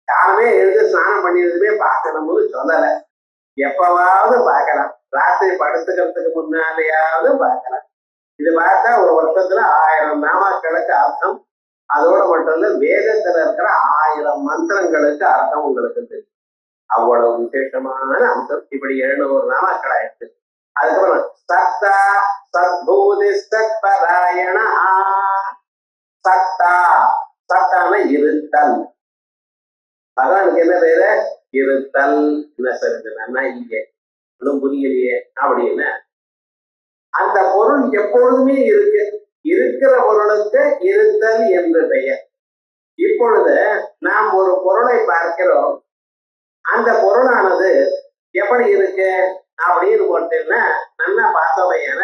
காலமே எழுத ஸ்நானம் பண்ணியதுமே பார்க்கணும்னு சொல்லல. எப்பவாவது பார்க்கலாம், ராத்திரி படுத்துக்கிறதுக்கு முன்னாலேயாவது பார்க்கலாம். இது பார்த்தா ஒரு வருஷத்துல 1000 நாமாக்களுக்கு அர்த்தம். அதோட மட்டும் இல்ல, வேதத்துல இருக்கிற 1000 மந்திரங்களுக்கு அர்த்தம் உங்களுக்கு தெரியும். அவ்வளவு விசேஷமான அம்சம். இப்படி 700 நாமாக்கள் ஆயிடுச்சு. அதுக்கப்புறம் சத்தா சத்பூதி சத்பராயணா. சத்தா சத்தான இருத்தல். பகவானுக்கு என்ன பேரு? இருத்தல். என்ன சொல்றதுன்னா இங்க ஒன்றும் புரியலையே அப்படின்னு. அந்த பொருள் எப்பொழுதுமே இருக்கு. இருக்கிற பொருளுக்கு இருத்தல் என்று பெயர். இப்பொழுது நாம் ஒரு பொருளை பார்க்கிறோம். அந்த பொருளானது எப்படி இருக்கு அப்படின்னு போட்டீங்கன்னா நல்லா பார்த்தோமையான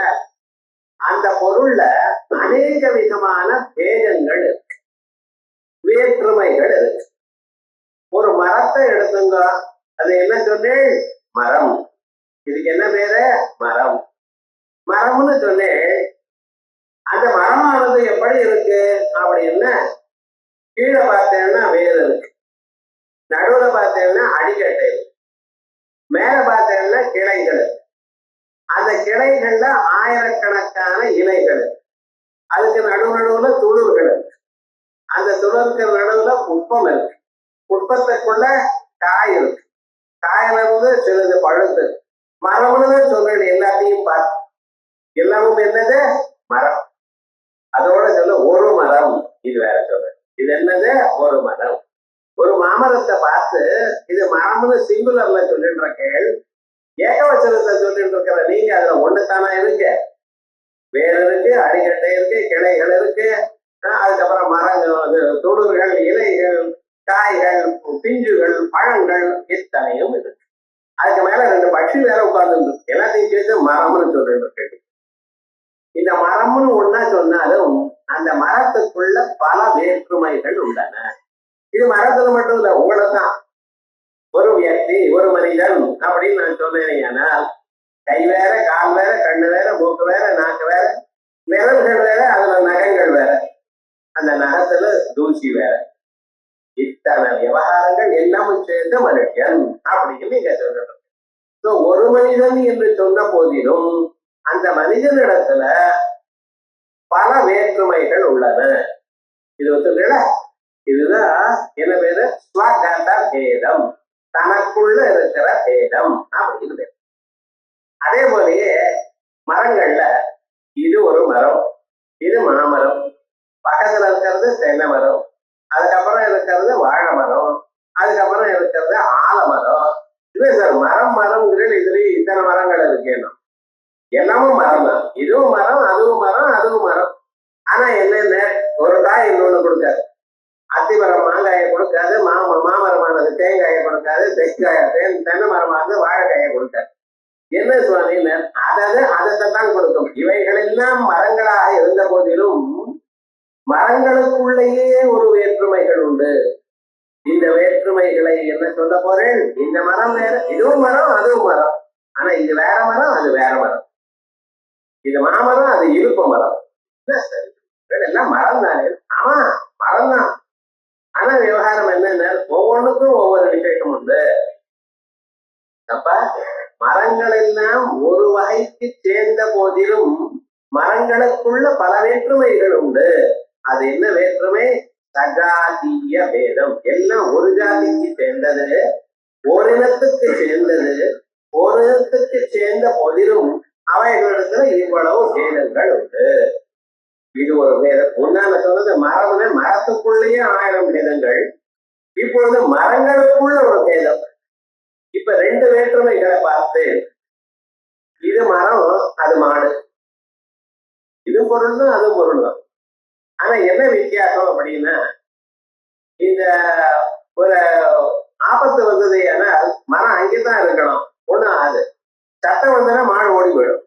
அந்த பொருள்ல அநேக விதமான பேதங்கள் இருக்கு, வேற்றுமைகள் இருக்கு. ஒரு மரத்தை எடுத்துங்க, அது என்ன சொன்னேன்? மரம். இதுக்கு என்ன பேரு? மரம். மரம்னு சொன்னேன். அந்த மரமானது எப்படி இருக்கு அப்படின்னா கீழே பார்த்தேன்னா வேர் இருக்கு, நடுவுல பார்த்தேன்னா அடிக்கட்டை, மேல பார்த்தேன்னா கிளைகள். அந்த கிளைகள்ல ஆயிரக்கணக்கான இலைகள், அதுக்கு நடுவுல துளுர்கள் இருக்கு. அந்த துளுக்கு நடுவுல புஷ்பம் இருக்கு, புஷ்பத்துக்குள்ள காய் இருக்கு, காயில இருந்து சிலது பழுத்து. மரம்னு சொல்றேன். எல்லாத்தையும் பார்த்து எல்லாமும் என்னது? மரம். அதோட சொல்ல ஒரு மரம். இது வேற சொல்ற. இது என்னது? ஒரு மரம். ஒரு மாமரத்தை பார்த்து இது மரம்னு சிங்குலர்ல சொல்லிட்டு இருக்கேன், ஏகவசனத்தை சொல்லிட்டு இருக்கிற நீங்க அதுல ஒண்ணுத்தானா இருக்கு? வேர் இருக்கு, அடிக்கட்டை இருக்கு, கிளைகள் இருக்கு, அதுக்கப்புறம் மரங்கள், தொடுகள், இலைகள், காய்கள், பிஞ்சுகள், பழங்கள் இத்தனையும் இருக்கு. அதுக்கு மேல 2 பட்சி வேற உட்கார்ந்து எல்லாத்தையும் சேர்த்து மரம்னு சொல்லிட்டு இருக்கேன். இந்த மரம்னு ஒன்னா சொன்னாலும் அந்த மரத்துக்குள்ள பல வேற்றுமைகள் உள்ளன. இது மரத்துல மட்டும் இல்ல, உங்களதான். ஒரு வியக்தி, ஒரு மனிதன் அப்படின்னு நான் சொன்னேன். ஆனால் கை வேற, கால் வேற, கண்ணு வேற, மூக்கு வேற, நாக்கு வேற, விரல்கள் வேற, அதுல நகங்கள் வேற, அந்த நகத்துல தூசி வேற. இத்தனை விவகாரங்கள் எல்லாமும் சேர்ந்து மனுஷன் அப்படின்னு நீங்க சொல்லணும். ஒரு மனிதன் என்று சொன்ன போதிலும் அந்த மனிதனிடத்துல பல வேற்றுமைகள் உள்ளன. இது ஒத்துக்கல. இதுதான் என்ன பேரு? ஸ்வகத பேதம், தனக்குள்ள இருக்கிற பேதம் அப்படின்னு பேரு. அதே போலயே மரங்கள்ல இது ஒரு மரம், இது மாமரம், பக்கத்துல இருக்கிறது தென்னை மரம், அதுக்கப்புறம் இருக்கிறது வாழை மரம், அதுக்கப்புறம் இருக்கிறது ஆலமரம். இல்லை சார், மரம் இதுலயே இத்தனை மரங்கள் இருக்கேனும். எல்லாமும் மரம் தான். இதுவும் மரம், அதுவும் மரம், அதுவும் மரம். ஆனா என்னென்ன, ஒரு காய் இன்னொன்னு கொடுக்காது. அத்திமரம் மாங்காயை கொடுக்காது, மாமரமானது தேங்காயை கொடுக்காது, தென்னை மரமானது வாழைக்காயை கொடுக்காது. என்ன சுவாமின்னு அதைத்தான் கொடுக்கும். இவைகள் எல்லாம் மரங்களாக இருந்த போதிலும் மரங்களுக்குள்ளேயே ஒரு வேற்றுமைகள் உண்டு. இந்த வேற்றுமைகளை என்ன சொல்ல போறேன்? இந்த மரம் வேற, இதுவும் மரம், அதுவும் மரம். ஆனா இது வேற மரம், அது வேற மரம். இது மாமரம், அது இருப்ப மரம். எல்லாம் மரம் தானே. ஆமா, மரம் தான். ஆனா விவகாரம் என்னன்னா ஒவ்வொன்றுக்கும் ஒவ்வொரு விசேஷம் உண்டு. அப்ப மரங்கள் எல்லாம் ஒரு வகைக்கு சேர்ந்த போதிலும் மரங்களுக்குள்ள பல வேற்றுமைகள் உண்டு. அது என்ன வேற்றுமை? சஜாதிய பேதம். எல்லாம் ஒரு ஜாதிக்கு சேர்ந்தது, ஓரினத்துக்கு சேர்ந்தது, ஒருத்துக்கு சேர்ந்த போதிலும் அவைகளிடத்துல இவ்வளவு பேதங்கள் உண்டு. இது ஒரு வேதம். முன்னால சொன்னது மரம்னு மரத்துக்குள்ளேயே 1000 பேதங்கள். இப்பொழுது மரங்களுக்குள்ள ஒரு பேதம். இப்ப 2 வேற்றுமைகளை பார்த்து, இது மரம் அது மாடு, இது பொருள் தான் அது பொருள் தான். ஆனா என்ன வித்தியாசம் அப்படின்னா, இந்த ஒரு ஆபத்து வந்தது ஆனால் மரம் அங்கேதான் இருக்கணும், ஒண்ணும் ஆகுது. சட்டம் வந்ததுன்னா மாடு ஓடி போயிடும்.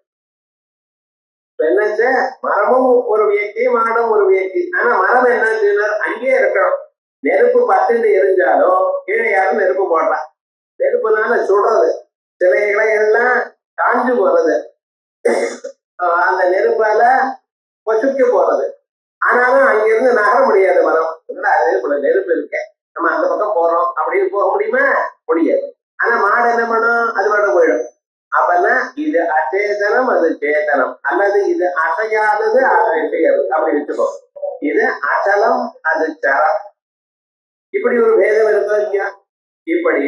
என்னாச்சு, மரமும் ஒரு வியக்தி, மாடும் ஒரு வியக்தி. ஆனா மரம் என்னாச்சு, அங்கேயே இருக்கணும். நெருப்பு பத்துட்டு எரிஞ்சாலும் கீழே யாரும் நெருப்பு போடுறான். நெருப்புனால சுடுறது, சில இலைகள்லாம் காஞ்சு போறது, அந்த நெருப்பால பொசுக்க போறது. ஆனாலும் அங்கிருந்து நகர முடியாது மரம். அது நெருப்பு இருக்க, நம்ம அந்த பக்கம் போறோம் அப்படின்னு போக முடியுமா? முடியாது. ஆனா மாடு என்ன பண்ணும், அது மட்டும் போயிடும். அப்பன்னா இது அச்சேதனம், அது சேதனம், அல்லது இது அசையாதது, அது செய்யாது அப்படி வச்சுக்கோ. இது அச்சலம், அது சரம். இப்படி ஒரு பேதம் இருக்கும் இல்லையா? இப்படி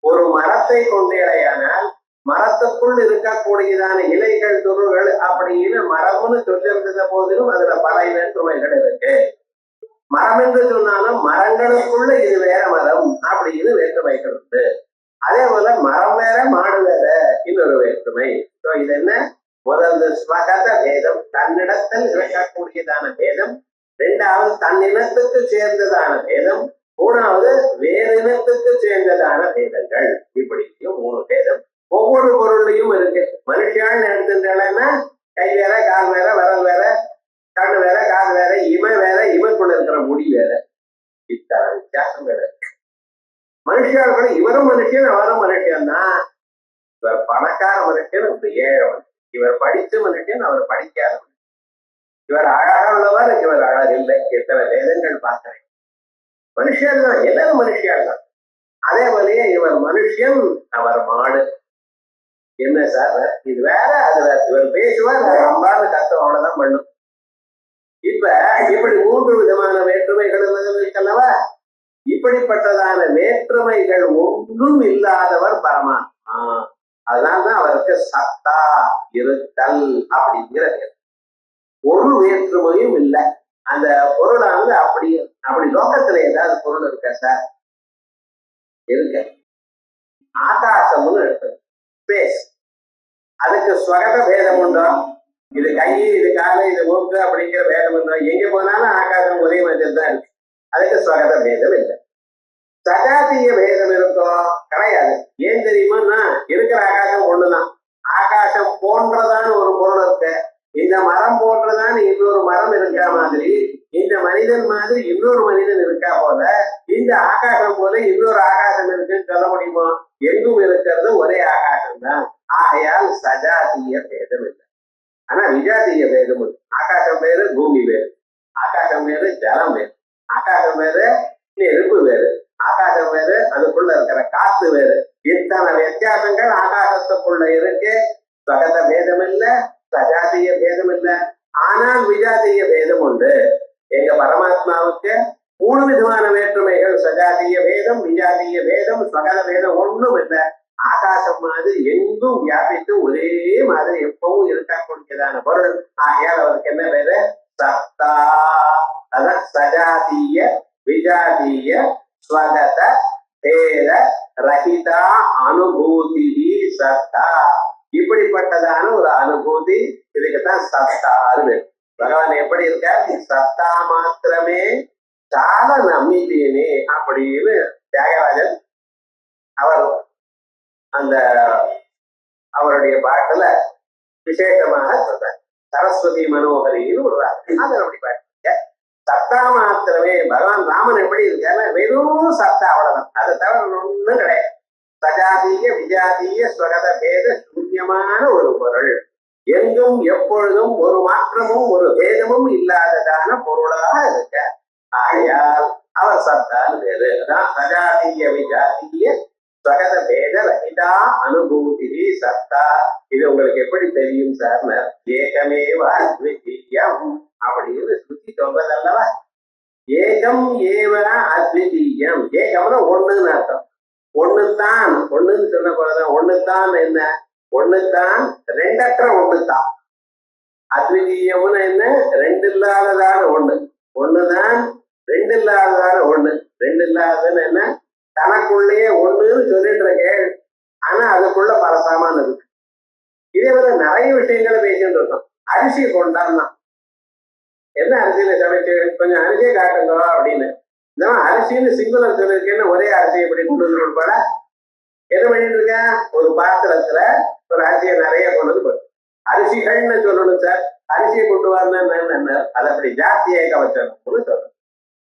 ஒரு மரத்தை கொண்டேடையானால் மரத்துக்குள் இருக்கக்கூடியதான இலைகள், துருகள் அப்படின்னு மரம்னு சொல்லியிருந்த போதிலும் அதுல பல வேற்றுமைகள் இருக்கு. மரம் என்று சொன்னாலும் மரங்களுக்குள்ள இது வேற மரம் அப்படின்னு வேற்றுமைகள் உண்டு. அதே போல மரம் வேற மாடு வேற இன்னொரு வேற்றுமை. இது என்ன? முதல்ல ஸ்வகத பேதம், தன்னிடத்தில் இருக்கக்கூடியதான பேதம். 2வது தன்னினத்துக்கு சேர்ந்ததான பேதம். 3வது வேறினத்துக்கு சேர்ந்ததான பேதங்கள். இப்படியும் 3 பேதம் ஒவ்வொரு பொருளையும் இருக்கு. மனுஷான்னு எடுத்துட்டேன்னா கை வேற, கால் வேற, விரல் வேற, கண்ணு வேற, காது வேற, இமை வேற, இமைக்குள்ள இருக்கிற முடி வேற, இத்தனை வித்தியாசம் வேற. மனுஷால் இவரும் மனுஷன், அவரும் மனுஷன் தான். இவர் பணக்கார மனுஷன், அவர் ஏழை மனுஷன். இவர் படிச்ச மனுஷன், அவர் படிக்காத மனுஷன். இவர் அழகா உள்ளவர், இவர் அழகில்லை. எத்தனை வேதங்கள் பார்க்கிறேன். மனுஷன் தான், எல்லாரும் மனுஷியால் தான். அதே போலயே இவர் மனுஷன், அவர் மாடு. என்ன சார் இது வேற அது வேற. இவர் பேசுவார், அம்பாத கத்தம் அவ்வளவுதான் பண்ணும். இப்ப இப்படி 3 விதமான வேற்றுமைகள் இருக்கல்லவா? இப்படிப்பட்டதான வேற்றுமைகள் ஒன்றும் இல்லாதவர் பரமாத்மா. அதனால்தான் அவருக்கு சத்தா இருத்தல் அப்படிங்கிற ஒரு வேற்றுமையும் இல்லை. அந்த பொருளானது அப்படி லோகத்துல ஏதாவது பொருள் இருக்க சார்? இருக்க. ஆகாசம்னு இருக்கு, ஸ்பேஸ். அதுக்கு ஸ்வகத பேதம் உண்டோ? இது கை, இது காலை, இது மூக்கு அப்படிங்கிற பேதம் உண்டோ? எங்க போனாலும் ஆகாசம் ஒரே மாதிரி தான் இருக்கு. அதுக்கு ஸ்வகத பேதம் இல்லை. சஜாத்திய பேதம் இருக்கோ? கிடையாது. ஏன் தெரியுமா? இருக்கிற ஆகாசம் ஒண்ணுதான். ஆகாசம் போன்றதான ஒரு பொருள் இருக்கு. இந்த மரம் போன்றதான இன்னொரு மரம் இருக்கா மாதிரி, இந்த மனிதன் மாதிரி இன்னொரு மனிதன் இருக்கா போல, இந்த ஆகாசம் போல இன்னொரு ஆகாசம் இருக்குன்னு சொல்ல முடியுமா? எங்கும் இருக்கிறது ஒரே ஆகாசம் தான். ஆகையால் சஜாத்திய பேதம் இல்லை. ஆனா விஜாத்திய பேதம் உண்டு. ஆகாசம் வேறு, பூமி வேறு. ஆகாசம் வேறு, ஜலம் வேறு. ஆகாசம் வேறு, நெருப்பு வேறு. ஆகாசம் வேறு, அதுக்குள்ள இருக்கிற காத்து வேறு. இத்தனை வித்தியாசங்கள் ஆகாசத்துக்குள்ள இருக்கு. ஸ்வகத பேதம் இல்லை, சஜாத்திய பேதம் இல்லை. ஆனால் விஜாத்திய பேதம் உண்டு. எங்க பரமாத்மாவுக்கு 3 விதமான வேற்றுமைகள். சஜாத்திய பேதம், விஜாத்திய பேதம், ஸ்வகத பேதம் ஒண்ணும் இல்லை. ஆகாசம் மாதிரி எங்கும் வியாபித்து ஒரே மாதிரி எப்பவும் இருக்கக்கூடியதான பொருள். ஆகையால் அவருக்கு என்ன பேரு? சத்தா. அதான் சஜாத்திய விஜாத்திய ஸ்வகத பேத ரஹிதா அனுபூதி சத்தா. இப்படிப்பட்டதான ஒரு அனுபூதி, இதுக்குதான் சத்தான்னு. பகவான் எப்படி இருக்கார்? சத்தா மாத்திரமே சால நம்பித்தேனே அப்படின்னு தியாகராஜன் அவர் அந்த அவருடைய பாட்டுல விசேஷமாக சொல்றார். சரஸ்வதி மனோகரின்னு ஒரு அதனுடைய பாட்டு. சத்தா மாத்திரமே. பகவான் ராமன் எப்படி இருக்காரு? வெறும் சத்தா, அவ்வளவுதான். அதை தவிர ஒண்ணும் கிடையாது. சஜாதீய விஜாதீய ஸ்வகத பேத சூன்யமான ஒரு பொருள். எங்கும் எப்பொழுதும் ஒரு மாற்றமும் ஒரு பேதமும் இல்லாததான பொருளாக இருக்க. ஆகையால் அவர் சத்தான்னு பேரு. அதான் சஜாதீய விஜாதீய ஸ்வகத பேத ரஹிதா அனுபூதி சத்தா. இது உங்களுக்கு எப்படி தெரியும் சார்? ஏகமேவ அத்விதீயம் அப்படின்னு சுத்தி சொல்றதல்லவா? ஏகம் ஏவ அத்விதீயம். ஏகம்னா ஒண்ணுன்னு அர்த்தம். ஒண்ணுதான், ஒண்ணுன்னு சொன்ன போலதான் ஒண்ணுதான் என்ன, ஒண்ணுதான் ரெண்டற்ற ஒண்ணுதான். அத்விதீயம்னு என்ன, ரெண்டு இல்லாததான ஒண்ணு. ஒண்ணுதான் ரெண்டு இல்லாததான ஒண்ணு. ரெண்டு இல்லாததுன்னு என்ன, தனக்குள்ளேயே ஒண்ணுன்னு சொல்லிட்டு இருக்கேன், ஆனா அதுக்குள்ள பல சாமான் இருக்கு. இதே போல நிறைய விஷயங்களை பேசிட்டு இருக்கோம். அரிசி கொண்டான்னா என்ன அரிசியில சமைச்சு கொஞ்சம் அரிசியை காட்டுங்க அப்படின்னு. இந்த அரிசின்னு சிங்குலர் சொல்லிருக்கேன்னு ஒரே அரிசி எப்படி கொண்டு வந்து கொடுப்பாட, என்ன பண்ணிட்டு இருக்கேன், ஒரு பாத்திரத்துல ஒரு அரிசியை நிறைய கொண்டு வந்து போடு. அரிசிகள்னு சொல்லணும் சார், அரிசியை கொண்டு வரணும்னு அது அப்படி ஜாஸ்தியாக கவச்சணும்னு சொல்லணும்.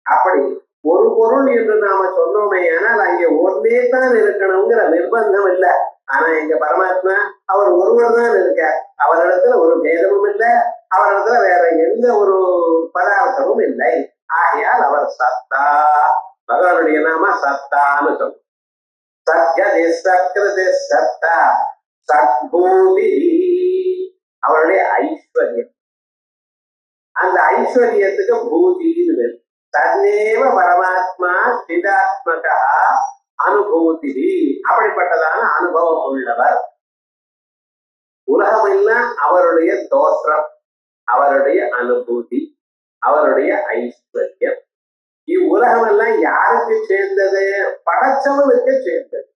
அப்படி ஒரு பொருள் என்று நாம சொன்னோமே, ஆனால் அங்கே ஒன்னே தான் இருக்கணுங்கிற நிர்பந்தம் இல்லை. ஆனா எங்க பரமாத்மா அவர் ஒருவர் தான் இருக்கார். அவரிடத்துல ஒரு பேதமும் இல்லை, அவரிடத்துல வேற எந்த ஒரு பதார்த்தமும் இல்லை. ஆகையால் அவர் சத்தா. பகவானுடைய நாம சத்தான்னு சொல்லும். சத்யதி சத்கிருதி சத்தா சத்பூதி. அவருடைய ஐஸ்வர்யம், அந்த ஐஸ்வர்யத்துக்கு பூதின்னு தன்னேவ பரமாத்மா சிதாத்மகா அனுபூதி. அப்படிப்பட்டதான அனுபவம் உள்ளவர். உலகம் எல்லாம் அவருடைய தோற்றம், அவருடைய அனுபூதி, அவருடைய ஐஸ்வர்யம். இவ்வுலகம் எல்லாம் யாருக்கு சேர்ந்தது, படைச்சவனுக்கு சேர்ந்தது.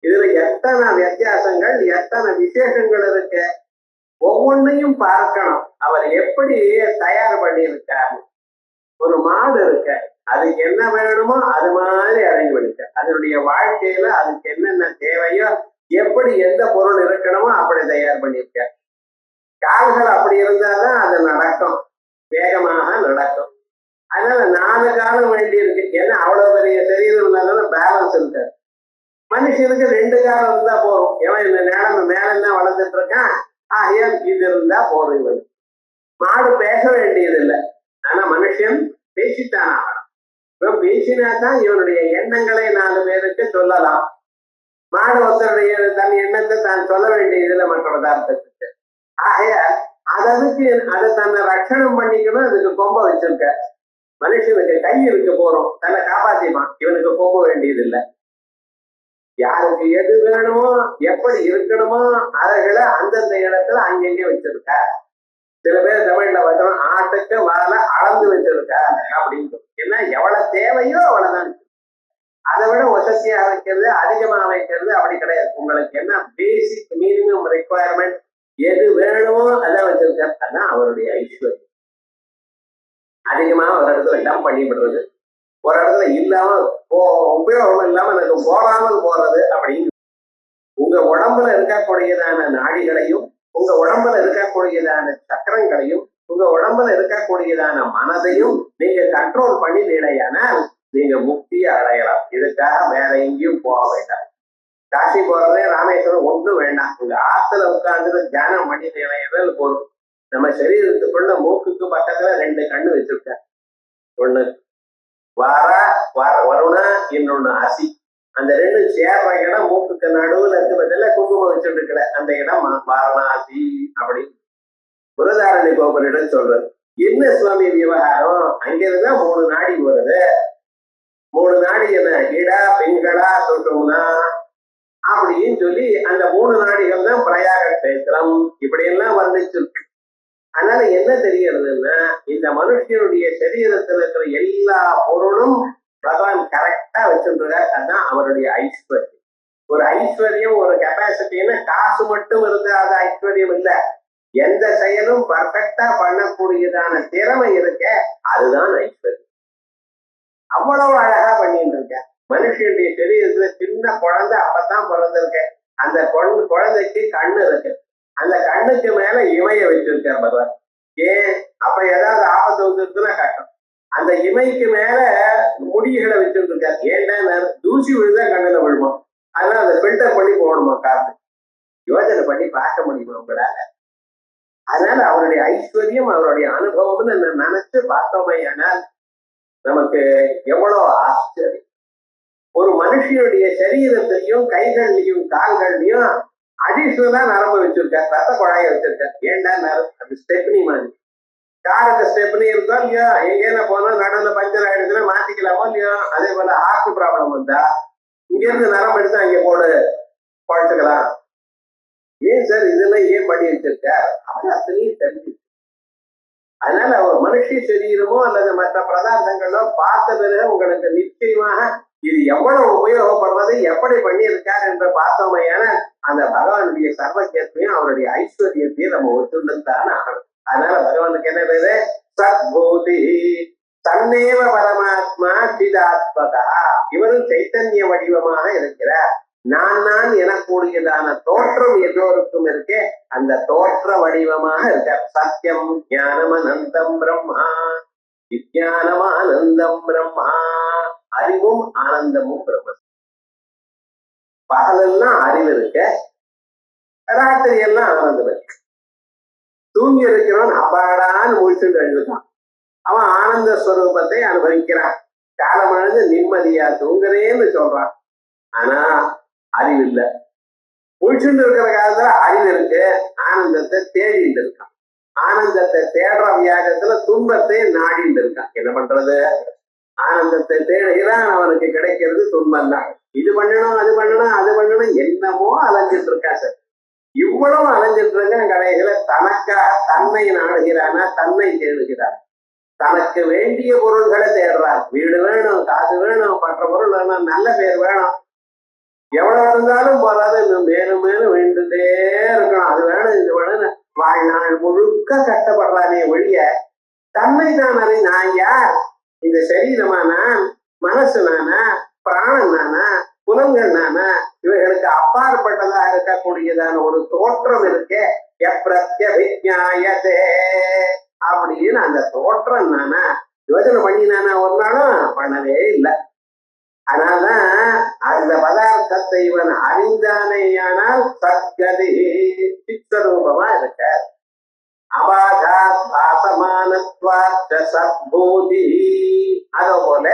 இதுல எத்தனை வித்தியாசங்கள், எத்தனை விசேஷங்கள் இருக்கு, ஒவ்வொன்றையும் பார்க்கணும். அவர் எப்படி தயார் பண்ணியிருக்காரு. ஒரு மாடு இருக்க, அதுக்கு என்ன வேணுமோ அது மாதிரி இறங்கி விடுக்க. அதனுடைய வாழ்க்கையில அதுக்கு என்னென்ன தேவையோ, எப்படி எந்த பொருள் இருக்கணுமோ அப்படி தயார் பண்ணியிருக்க. கால்கள் அப்படி இருந்தாதான் அது நடக்கும், வேகமாக நடக்கும். அதனால 4 காலம் வேண்டி இருக்கு. ஏன்னா அவ்வளவு பெரிய சரீரம் இருந்தாலும் பேலன்ஸ் இருக்காது. மனுஷனுக்கு 2 காலம் இருந்தா போதும். எவன் இந்த நிலைமை மேலெல்லாம் வளர்ந்துட்டு இருக்கான், ஆகையால் இது இருந்தா போதும். இவன் மாடு பேச வேண்டியது இல்லை, ஆனா மனுஷன் பேசித்தான் ஆகணும். இவன் பேசினாதான் இவனுடைய எண்ணங்களை 4 பேருக்கு சொல்லலாம். மாடு ஒருத்தருடைய தன் எண்ணத்தை தான் சொல்ல வேண்டியதில்லை மற்ற பதார்த்தத்துக்கு. ஆகையால் அதுக்கு அதை தன்னை ரட்சணம் பண்ணிக்கணும். அதுக்கு கொம்ப வச்சிருக்க. மனுஷனுக்கு கை இருக்கு, போறோம் தன்னை காப்பாத்திப்பான். இவனுக்கு கொம்ப வேண்டியது இல்லை. யாருக்கு எது வேணுமோ, எப்படி இருக்கணுமோ அதைகளை அந்தந்த இடத்துல அங்கங்கே வச்சிருக்க. சில பேர் தமிழ்ல பார்த்தோம், ஆட்டுக்கு வாழை அளந்து வச்சிருக்க அப்படின்னு. ஏன்னா எவ்வளவு தேவையோ அவ்வளவுதான். அதை விட வசதியா வைக்கிறது, அதிகமா வைக்கிறது அப்படி கிடையாது. உங்களுக்கு என்ன பேசிக் மினிமம் ரெக்குவயர்மெண்ட் எது வேணுமோ அதை வச்சிருக்க. அதான் அவருடைய ஐஸ்வர்யம். அதிகமா ஒரு இடத்துல டம்ப் பண்ணி விடுறது, ஒரு இடத்துல இல்லாம உபயோகம் இல்லாம எனக்கு போடாமல் போறது அப்படின்னு. உங்க உடம்புல இருக்கக்கூடியதான நாடிகளையும், உங்க உடம்புல இருக்கக்கூடியதான சக்கரங்களையும், உங்க உடம்புல இருக்கக்கூடியதான மனதையும் நீங்க கண்ட்ரோல் பண்ணி நிலையானால் நீங்க முக்தியை அடையலாம். இதுக்காக வேற எங்கேயும் போக வேண்டாம். காசி போறதே, ராமேஸ்வரம் ஒன்றும் வேண்டாம். உங்க ஆத்துல உட்கார்ந்து தியானம் பண்ணி நிலையதல் போதும். நம்ம சரீரத்துக்குள்ள மூக்குக்கு பக்கத்துல 2 கண்ணு வச்சிருக்க. ஒண்ணு வருணா, இன்னொன்னு அசி. அந்த 2 சேர்ற இடம் மூக்குக்கு நடுவுல இருக்கிறதுல குங்குமம் வச்சுட்டு இருக்கிற அந்த இடம் வாரணாசி. அப்படி புரதாரணி கோபுரிடம் சொல்றது. என்ன சுவாமி விவகாரம், அங்கிருந்தா 3 நாடி வருது. 3 நாடி என்ன, இடா பெண்களா சொல்றோம்னா அப்படின்னு சொல்லி அந்த 3 நாடிகள் தான் பிரயாக கஷேத்திரம். இப்படி எல்லாம் வந்துச்சிருக்கு. அதனால என்ன தெரியறதுன்னா, இந்த மனுஷனுடைய சரீரத்தில் இருக்கிற எல்லா பொருளும் பகவான் கரெக்டா வச்சுருக்கார். அதுதான் அவருடைய ஐஸ்வர்யம். ஒரு ஐஸ்வர்யம், ஒரு கெப்பாசிட்டின்னு காசு மட்டும் இருந்தா அது ஐஸ்வர்யம் இல்லை. எந்த செயலும் பர்ஃபெக்டா பண்ணக்கூடியதான திறமை இருக்க, அதுதான் ஐஸ்வர்யம். அவ்வளவு அழகா பண்ணிட்டு இருக்க. மனுஷனுடைய சரீரத்துல சின்ன குழந்தை அப்பதான் பிறந்திருக்க. அந்த குழந்தைக்கு கண்ணு இருக்கு. அந்த கண்ணுக்கு மேல இமைய வச்சிருக்கார் பகவான். ஏன், அப்ப ஏதாவது ஆபத்து வந்துருக்குன்னா கட்டும். அந்த இமைக்கு மேல முடிகளை வச்சுட்டு இருக்காரு. ஏன்னா தூசி விழுந்தா கண்ணுல விழுமா, அதனால அதை ஃபில்டர் பண்ணி போடணுமா காத்து. யோசனை பண்ணி பார்க்க முடியுமா உங்களால? அதனால அவருடைய ஐஸ்வர்யம், அவருடைய அனுபவம்னு நினைச்சு பார்த்தோமே ஆனால் நமக்கு எவ்வளவு ஆச்சரியம். ஒரு மனுஷனுடைய சரீரத்திலையும் கைகள்லையும் கால்கள்லையும் அடிஷனலா நரம்பு வச்சிருக்காரு, ரத்த குழாய வச்சிருக்காரு. ஏண்டா அது ஸ்டெப்னி மாதிரி. காருக்கு ஸ்டெப்னி இருக்கோ இல்லையோ, எங்கேனா போனா நடுவில் பஞ்சர் ஆயிடுச்சுன்னா மாத்திக்கலாமோ இல்லையோ. அதே போல ஹார்ட் ப்ராப்ளம் வந்தா இங்க இருந்து நரம் எடுத்து அங்க போடு பழச்சுக்கலாம். ஏன் சார் இதெல்லாம் ஏன் பண்ணி வச்சிருக்க? அவர் அத்தனையும் தெரிஞ்சு. அதனால ஒரு மனுஷ சரீரமோ அல்லது மற்ற பதார்த்தங்களோ பார்த்த பிறகு உங்களுக்கு நிச்சயமாக இது எவ்வளவு உபயோகப்படுறது, எப்படி பண்ணியிருக்கார் என்று பார்த்தோமையான அந்த பகவானுடைய சர்வஜத்தையும் அவருடைய ஐஸ்வர்யத்தையும் நம்ம ஒத்துதான் ஆகணும். அதனால பகவானுக்கு என்ன பேரு? சத்பூதி, தன்னேவ பரமாத்மா சிதாத்மகா. இவரும் சைத்தன்ய வடிவமாக இருக்கிறார். நான் எனக்கூடியதான தோற்றம் எல்லோருக்கும் இருக்கே, அந்த தோற்ற வடிவமாக இருக்க. சத்தியம் ஞானம் அனந்தம் பிரம்மா, விஞ்ஞானம் ஆனந்தம் பிரம்மா. அறிவும் ஆனந்தமும் பிரம்ம. பகலெல்லாம் அறிவு இருக்க, ராத்திரி எல்லாம் ஆனந்தம் இருக்கு. தூங்கி இருக்கிறவன் அபாடான்னு முடிச்சுட்டு எழுதுதான். அவன் ஆனந்த ஸ்வரூபத்தை அனுபவிக்கிறான். காலமழந்து நிம்மதியா தூங்குறேன்னு சொல்றான். ஆனா அறிவு இல்லை. முடிச்சுட்டு இருக்கிற காலத்துல அறிவு இருக்கு, ஆனந்தத்தை தேடிட்டு இருக்கான். ஆனந்தத்தை தேடுற வியாகத்துல துன்பத்தை நாடிட்டு இருக்கான். என்ன பண்றது? ஆனந்தத்தை தேடுகிறான், அவனுக்கு கிடைக்கிறது துன்பம் தான். இது பண்ணணும், அது பண்ணணும், அது பண்ணணும், என்னமோ அலைஞ்சிட்டு இருக்கா சார். இவ்வளவு அலைஞ்சிட்டு இருக்கான். கடைசியில தனக்காக தன்னை நாடுகிறானா, தன்னை தேடுகிறான். தனக்கு வேண்டிய பொருள்களை தேடுறான். வீடு வேணும், காசு வேணும், மற்ற பொருள் வேணும், நல்ல பேர் வேணும். எவ்வளவு இருந்தாலும் போறாது, இன்னும் மேலும் மேலும் வேண்டுட்டே இருக்கணும். அது வேணும், இது வேணும். வாழ்நாள் முழுக்க கஷ்டப்படுறானே ஒழிய தன்னை தான் அறி. நான் யார்? இந்த சரீரமா நான்? மனசு நானா? பிராணன் நானா? புலங்கள் நானா? இவைகளுக்கு அப்பாற்பட்டதா இருக்கக்கூடியதான ஒரு தோற்றம் இருக்கே, எப்பிரத்யபிஜாயதே அப்படின்னு அந்த தோற்றம் நானா யோசனை பண்ணினானா ஒரு நாளும் பண்ணவே இல்லை. அதனால்தான் அந்த பதார்த்தத்தை இவன் அறிந்தானேயானால் சத்கதி சித்தரூபமா இருக்கார். அபாதாத் பாசமானத்வாச்ச சத்பூதி. அதே போல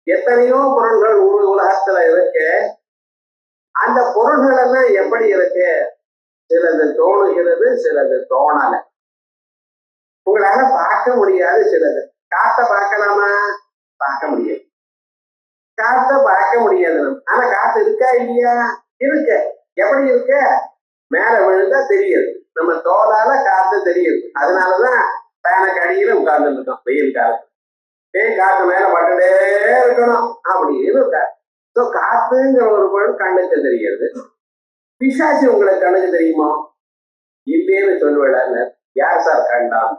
எத்தனையோ பொருள்கள் உலகத்துல இருக்கு. அந்த பொருள்கள் எல்லாம் எப்படி இருக்கு? சிலது தோணுகிறது, சிலது தோணல. உங்களால பார்க்க முடியாது. சிலது காத்த பார்க்கலாமா? பார்க்க முடியாது. காத்த பார்க்க முடியாது. ஆனா காத்து இருக்கா இல்லையா? இருக்கு. எப்படி இருக்கு? மேல விழுந்தா தெரியுது. நம்ம தோலால காத்து தெரியுது. அதனாலதான் பேனுக்கு அடியில உட்கார்ந்து இருக்கோம் வெயில் காலத்து. காத்து மேல பட்டுட்டே இருக்கணும் அப்படின்னு இருக்காரு. காத்துங்கிற ஒரு பொருள் கண்ணுக்கு தெரியுது. பிசாசு உங்களுக்கு கண்ணுக்கு தெரியுமா? இல்லைன்னு சொல்லுவேன். யார் சார் கண்டான்?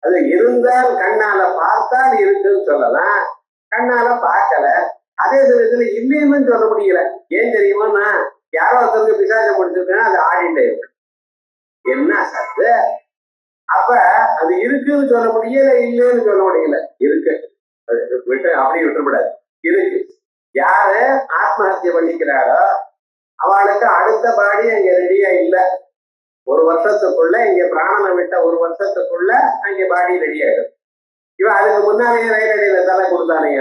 அது இருந்தால் கண்ணால பார்த்தால் இருக்குன்னு சொல்லலாம், கண்ணால பார்க்கல. அதே சமயத்துல இல்லைன்னு சொல்ல முடியல. ஏன் தெரியுமா? யாரோ ஒருத்தருக்கு பிசாசம் முடிச்சிருக்கேன், அது ஆடிட்டே இருக்கு. என்ன சத்து? அப்ப அது இருக்குன்னு சொல்ல முடியல, இல்லைன்னு சொல்ல முடியல. இருக்கு, விட்டு அப்படியே விட்டுக்கூடாது. இருக்கு. யாரு ஆத்மஹத்தியை பண்ணிக்கிறாரோ அவளுக்கு அடுத்த பாடி அங்க ரெடியா இல்லை. ஒரு வருஷத்துக்குள்ள இங்க பிராணனை விட்ட ஒரு வருஷத்துக்குள்ள அங்க பாடி ரெடி ஆயிடும். இவன் அதுக்கு முன்னாலேயே ரயிலடியில தலை கொடுத்தானே.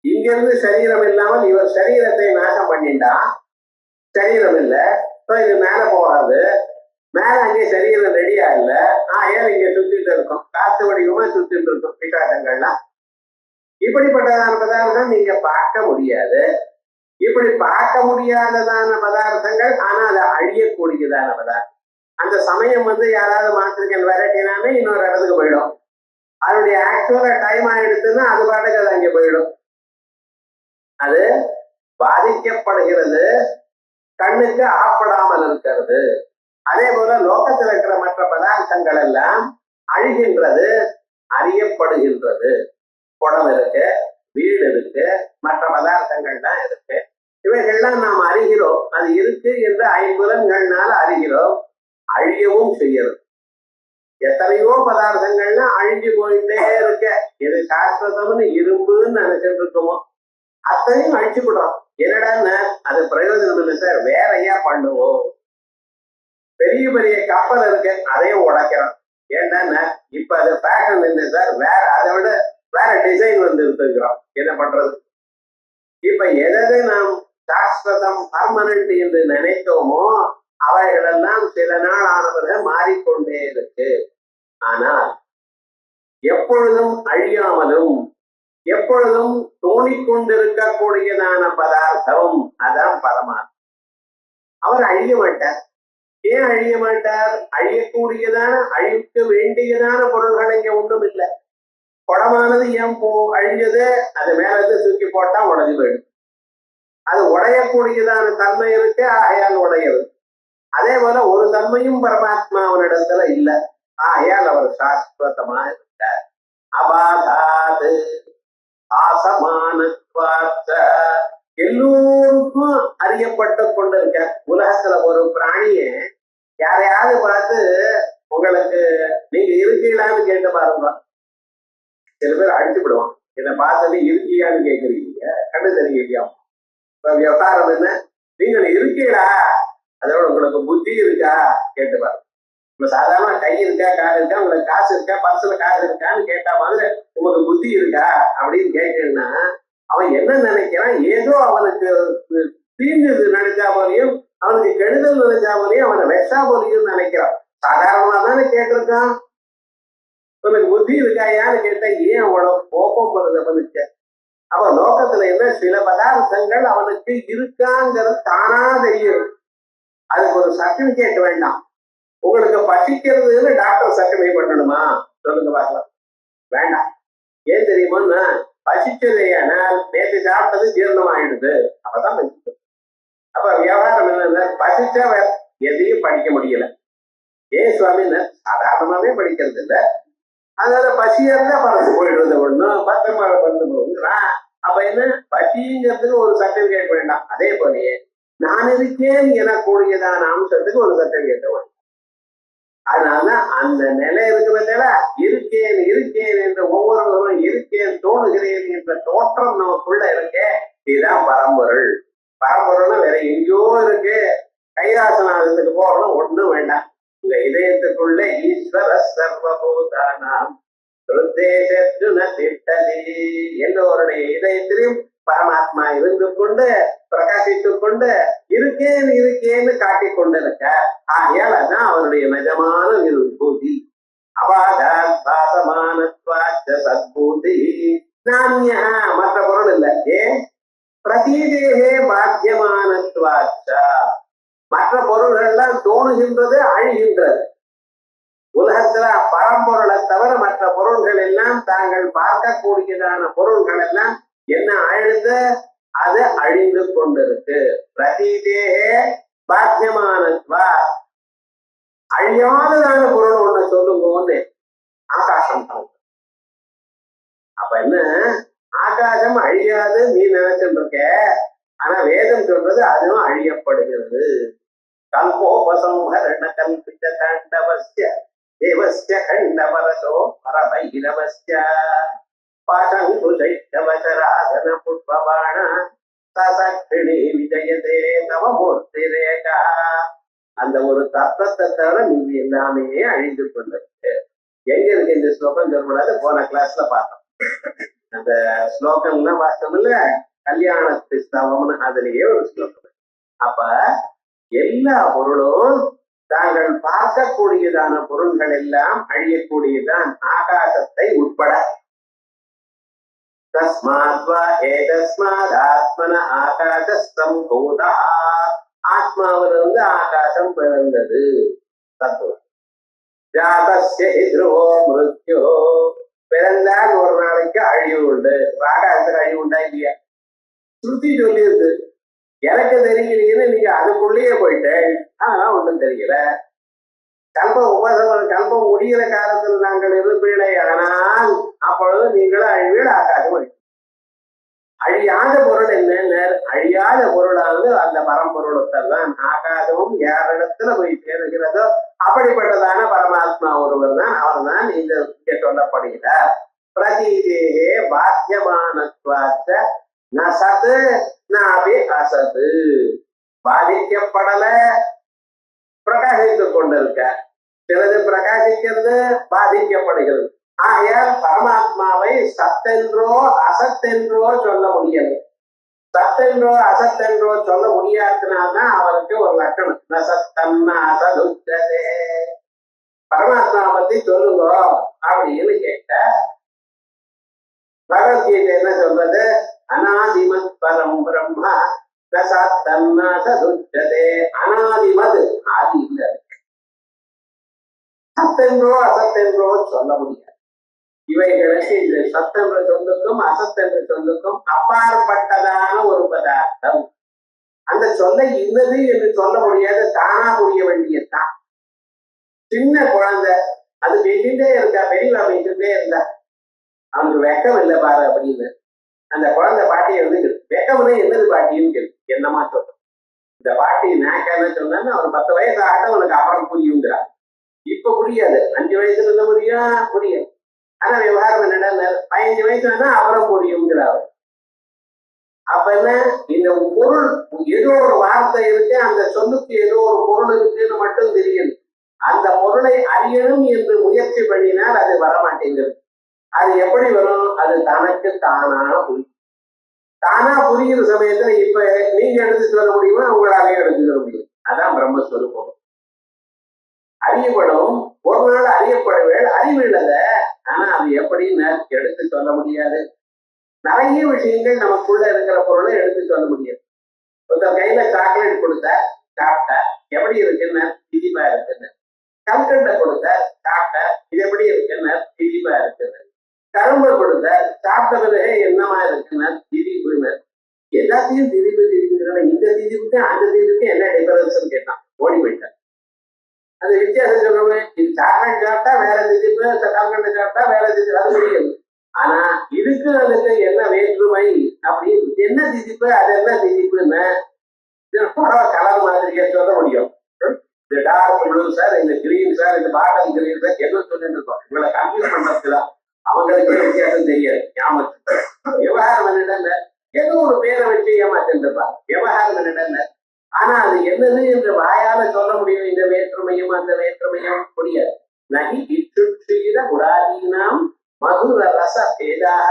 இங்க இருந்து சரீரம் இல்லாமல் இவர் சரீரத்தை நாசம் பண்ணிட்டான். சரீரம் இல்லை, இது மேல போகாது. மேல அங்கே சரீரம் ரெடியா இல்ல. ஏன் இங்க சுத்திட்டு இருக்கோம், காத்து வடிவமா சுத்திட்டு இருக்கோம் பிசாசங்கள்லாம். இப்படிப்பட்டதான பதார்த்தம் நீங்க பார்க்க முடியாது. இப்படி பார்க்க முடியாததான பதார்த்தங்கள், ஆனா அது அழியக்கூடியதான பதார்த்தம். அந்த சமயம் யாராவது மாத்திருக்கேன் வெரைட்டினாலே இன்னொரு இடத்துக்கு போயிடும். அதனுடைய ஆக்சுவலா டைம் ஆயிடுச்சுன்னா அது பாட்டுக்கு அது அங்கே போயிடும். அது பாதிக்கப்படுகிறது, கண்ணுக்கு ஆப்படாமல் இருக்கிறது. அதே போல லோகத்தில் இருக்கிற மற்ற பதார்த்தங்கள் எல்லாம் அழிகின்றது, அறியப்படுகின்றது. குடம் இருக்கு, வீடு இருக்கு, மற்ற பதார்த்தங்கள் தான் இருக்கு. இவைகள்லாம் நாம் அறிகிறோம். அது இருக்கு என்று ஐம்புலன்கள்னால அறிகிறோம். அழியவும் செய்யறது. எத்தனையோ பதார்த்தங்கள்லாம் அழிஞ்சு போயிட்டே இருக்க. எது சாஸ்திரம்னு இரும்புன்னு நினைச்சிட்டு இருக்கோமோ அத்தனையும் அழிச்சு விடுறோம். என்னடான்னு அது பிரயோஜனம் இல்லை சார், வேறையா பண்ணுவோம். பெரிய பெரிய கப்பல் இருக்கு, அதையும் உடைக்கிறோம். ஏன்டான்னா இப்ப அது பேட்டர்ன் இல்லை சார், வேற அதை விட வேற டிசைன் இருக்கிறோம். என்ன பண்றது? இப்ப எதை நாம் சாஸ்வதம் பர்மனன்ட் என்று நினைத்தோமோ அவைகளெல்லாம் சில நாள் ஆனவர்கள் மாறிக்கொண்டே இருக்கு. ஆனால் எப்பொழுதும் அழியாமலும் எப்பொழுதும் தோணி தோணிக்கொண்டிருக்கக்கூடியதான பதார்த்தம் அதான் பரமாத்மா. அவர் அழிய மாட்டார். ஏன் அழிய மாட்டார்? அழியக்கூடியதான அழிக்க வேண்டியதான பொருள்கள் இங்க ஒன்றும் இல்லை. குடமானது ஏன் அழிஞ்சது? அது மேல இருந்து தூக்கி போட்டா உடஞ்சி போயிடும். அது உடையக்கூடியதான தன்மை இருக்கு, ஆகையால் உடையது. அதே போல ஒரு தன்மையும் பரமாத்மாவனிடத்துல இல்ல, ஆகையால் அவர் சாஸ்வதமா இருக்கார். அபாதாது ஆசமானத்வாச்ச, எல்லோருக்கும் அறியப்பட்டு கொண்டிருக்க. உலகத்துல ஒரு பிராணிய யாரையாவது பார்த்து உங்களுக்கு நீங்க இருக்கீங்களான்னு கேட்டு பாருங்க. சில பேர் அடிச்சு விடுவான். இதை பார்த்துட்டு இருக்கியான்னு கேட்குறீங்க, கண்டு தெரியலையா? இப்ப விவகாரம் என்ன? நீங்கள் இருக்கீங்களா, அதோட உங்களுக்கு புத்தி இருக்கா கேட்டு பாருங்க. இப்ப சாதாரண கை இருக்கா, கால் இருக்கா, உங்களுக்கு காசு இருக்கா, பர்சுல காசு இருக்கான்னு கேட்டா மாதிரி உங்களுக்கு புத்தி இருக்கா அப்படின்னு கேட்டீங்கன்னா அவன் என்ன நினைக்கிறான்? ஏதோ அவனுக்கு தீங்கு நினைச்சா போலையும், அவனுக்கு கெடுதல் நினைச்சா போலையும், அவனை வெஷா போலையும் நினைக்கிறான். சாதாரணமா தானே கேட்டிருக்கான். உனக்கு புத்தி இருக்காயான்னு கேட்டா ஏன் அவ்வளவு கோபம் வருது அவனுக்கு? அப்ப லோகத்துல என்ன சில பதார்த்தங்கள் அவனுக்கு இருக்காங்கிறது தானா தெரியும். அதுக்கு ஒரு சர்டிபிகேட் வேண்டாம். உங்களுக்கு பசிக்கிறதுன்னு டாக்டர் சர்டிஃபை பண்ணணுமா? சொல்லுங்க பார்க்கலாம். வேண்டாம். ஏன் தெரியுமா? பசிச்சதையானால் நேற்று சாப்பிட்டது ஜீரணம் ஆயிடுது, அப்பதான் பசிக்கும். அப்ப விவகாரம் என்னன்னா, பசிச்சா எதையும் படிக்க முடியல. ஏன் சுவாமின்னு சாதாரணமாவே படிக்கிறது இல்லை. அதனால பசியா இருந்தா பறந்து போயிடுவது ஒண்ணு, பத்திரமா பறந்து போகுங்கிறான். அப்ப என்ன, பசிங்கிறதுக்கு ஒரு சர்டிபிகேட் வேண்டாம். அதே போலயே நான் இருக்கேன் எனக்கூடியதான அம்சத்துக்கு ஒரு சர்டிபிகேட் வேணும். அதனால அந்த நிலை இருக்கிறதால இருக்கேன் இருக்கேன் என்ற ஒவ்வொருவரும் இருக்கேன் தோணுகிறேன் என்ற தோற்றம் நமக்குள்ள இருக்கே, இதுதான் பரம்பொருள். பரம்பொருள்னா வேற எங்கேயோ இருக்கு. கைலாசநாதத்துக்கு போகணும் ஒண்ணும் வேண்டாம். இந்த இதயத்துக்குள்ள ஈஸ்வர சர்வபூதானாம் திட்டதி, எல்லோருடைய இதயத்திலும் பரமாத்மா இருந்து கொண்டு பிரகாசித்துக் கொண்டு இருக்கேன் இருக்கேன்னு காட்டிக் கொண்டிருக்க. ஆகையால் அதான் அவருடைய நிஜமான விரும்பூதி. அபாதாத்பாசமானத்வாச்ச சத்பூதி நான்யா, மற்ற பொருள் இல்ல. ஏன்? பிரதீதேகே பாத்தியமானத்வாச்ச, மற்ற பொருள்கள் எல்லாம் தோணுகின்றது, அழிகின்றது. உலகத்துல பரம்பொருளை தவிர மற்ற பொருள்கள் எல்லாம் தாங்கள் பார்க்கக்கூடியதான பொருள்கள் எல்லாம் என்ன ஆயிடுது? அது அழிந்து கொண்டிருக்கு. பிரதீதேகே பாத்தியமானத்வா, அழியாததான பொருள் ஒண்ணு சொல்லும்போது ஆகாசம். அப்ப என்ன, ஆகாசம் அழியாது நீ நினைச்சுட்டு இருக்க. ஆனா வேதம் சொல்றது அதுவும் அழியப்படுகிறது. கல்போபசம்ஹரண கல்பித தாண்டவஸ்ய தேவஸ்ய கண்டபரசோ பரபைரவஸ்ய பாசங்குஷைத்தவசராதன புஷ்பபாண சசக்ஷிணி விஜயதே நவமூர்த்தி ரேகா. அந்த ஒரு தத்துவத்தை தவிர நீங்க எல்லாமே அழிந்து கொண்டிருக்கு. எங்க இருக்கு இந்த ஸ்லோகம் சொல்லக்கூடாது, போன கிளாஸ்ல பார்த்தோம். அந்த ஸ்லோகம்லாம் பார்த்தோம் இல்ல, கல்யாணத்து ஸ்தவம்னு, அதுலயே ஒரு ஸ்லோகம். அப்ப எல்லா பொருளும் தாங்கள் பார்க்கக்கூடியதான பொருள்கள் எல்லாம் அழியக்கூடியதான், ஆகாசத்தை உட்பட. தஸ்மாத்வா ஏதஸ்மாத் ஆத்மன ஆகாசம்பூதா, ஆத்மாவிலிருந்து ஆகாசம் பிறந்தது தத்துவம். ஜாதஸ்ய ஹித்ருவோ மிருத்யோ, பிறந்தால் ஒரு நாளைக்கு அழிவு உண்டு. ஆகாசத்துக்கு அழிவு உண்டா இல்லையா? ஸ்ருதி சொல்லியிருக்கு. எனக்கு தெரியலைன்னு நீங்க அதுக்குள்ளேயே போயிட்டேன், அதெல்லாம் ஒன்றும் தெரியல. கல்பம் முடிகிற காலத்தில் நாங்கள் இருப்பீழை, ஆனால் அப்பொழுது நீங்களும் அழிவீடு, ஆகாசம் அழி. அழியாத பொருள் என்ன? அழியாத பொருளானது அந்த பரம்பொருளுக்கள் தான். ஆகாசமும் யாரிடத்துல போய் சேருகிறதோ அப்படிப்பட்டதான பரமாத்மா ஒருவர் தான், அவர் தான் இந்த சொல்லப்படுகிறார். பிரதீதேகே பாத்தியமானத்வாச்ச நசத் நாபி அசத், பாதிக்கப்படல, பிரகாசித்துக் கொண்டிருக்க. சிலது பிரகாசிக்கிறது, பாதிக்கப்படுகிறது. ஆகையால் பரமாத்மாவை சத்தென்றோ அசத்தென்றோ சொல்ல முடியல. சத்தென்றோ அசத்தென்றோ சொல்ல முடியாததுனால்தான் அவருக்கு ஒரு லட்சணம், நசத்தன்ன அசதுச்சதே. பரமாத்மா பத்தி சொல்லுங்க அப்படின்னு கேட்ட பகவத்கீதை என்ன சொல்றது? அநாதிமத் பரம் பிரம்மா தன்னாசதுச்சதே. அனாதிமது, ஆதி இல்ல. சத்தென்றோ அசத்தென்றோ சொல்ல முடியாது. இவைகளுக்கு இந்த சத்தென்ற சொல்லுக்கும் அசத்தென்ற சொல்லுக்கும் அப்பாற்பட்டதான ஒரு பதார்த்தம். அந்த சொல்லை இன்னது என்று சொல்ல முடியாது, தானா புரிய வேண்டியதுதான். சின்ன குழந்தை அது பேசிட்டே இருக்கா, பெரியவா பேசிட்டே இருந்தா அவனுக்கு வெக்கம் இல்லை பாரு அப்படின்னு அந்த குழந்தை பாட்டியை வந்து வெக்கம்னா என்னது பாட்டின்னு கேள்வி. என்னமா சொல்றோம் இந்த பாட்டி நாக்கான சொன்னான்னு அவன் 10 வயசு ஆகட்டும் அவனுக்கு அப்புறம் புரியுங்கிறான். இப்ப புரியாது, 5 வயசுல இருந்த புரியும். ஆனா விவகாரம் என்னடா 15 வயசு வேணா அப்புறம் புரியுங்கிறார். அப்ப என்ன, இந்த பொருள் ஏதோ ஒரு வார்த்தை இருக்கு, அந்த சொல்லுக்கு ஏதோ ஒரு பொருள் இருக்குன்னு மட்டும் தெரியும். அந்த பொருளை அறியணும் என்று முயற்சி பண்ணினால் அது வரமாட்டேங்குது. அது எப்படி வரும்? அது தனக்கு தானா புரியும். தானா புரிகிற சமயத்துல இப்ப நீங்க எடுத்து சொல்ல முடியுமா? உங்களாலே எடுத்து சொல்ல முடியும். அதான் பிரம்மஸ்வரூபம். அறியப்படும் ஒரு நாள் அறியப்படவே அறிவில்லத. ஆனா அது எப்படின்னு எடுத்து சொல்ல முடியாது. நிறைய விஷயங்கள் நமக்குள்ள இருக்கிற பொருளை எடுத்து சொல்ல முடியாது. ஒருத்தர் கையில சாக்லேட் கொடுத்த சாப்பிட்ட எப்படி இருக்குன்னு திதிப்பா இருக்குன்னு, கல்கண்டை கொடுத்த சாப்பிட்ட இது எப்படி இருக்குன்னு திதிப்பா இருக்குன்னு, கரும்பு கொடுத்த சாப்பிட்ட பிறகு என்னமா இருக்குன்னு திதிப்புன்னு. எல்லாத்தையும் திதிப்பு இந்த திதிப்புக்கு அந்த திதிப்புக்கு என்ன டிஃபரன்ஸ் கேட்டான், ஓடி போயிட்டான். அது வித்தியாசம் சொல்றோமே, இது சாக்லேட் சாப்பிட்டா வேற திதிப்பு, கல்கண்டை சாப்பிட்டா வேற திதிப்பு, அது முடியாது. ஆனா இதுக்கு அதுக்கு என்ன வேற்றுமை அப்படின்னு, என்ன திதிப்பு அது என்ன திதிப்புன்னு கலர் மாதிரியே சொல்ல முடியும். இந்த டார்க் ப்ளூ சார், இந்த கிரீன் சார், இந்த பாட்டில் கிரீன் சார் என்ன சொல்லிட்டு இருக்கோம். இவங்களை கன்ஃபியூஸ் பண்றதுதான். அவங்களுக்கு வித்தியாசம் தெரியாது. ஞாபகம் விவகாரம் என்னென்ன ஏதோ ஒரு பேரை வச்சு ஏமாத்திருப்பாங்க. விவகாரம் என்னென்ன ஆனா அது என்னது என்று வாயால சொல்ல முடியும். இந்த வேற்றுமையும் அந்த வேற்றுமையும் முடியாது. நகி இச்சுட்சீர குடாதீனாம் மதுர ரச பேதாக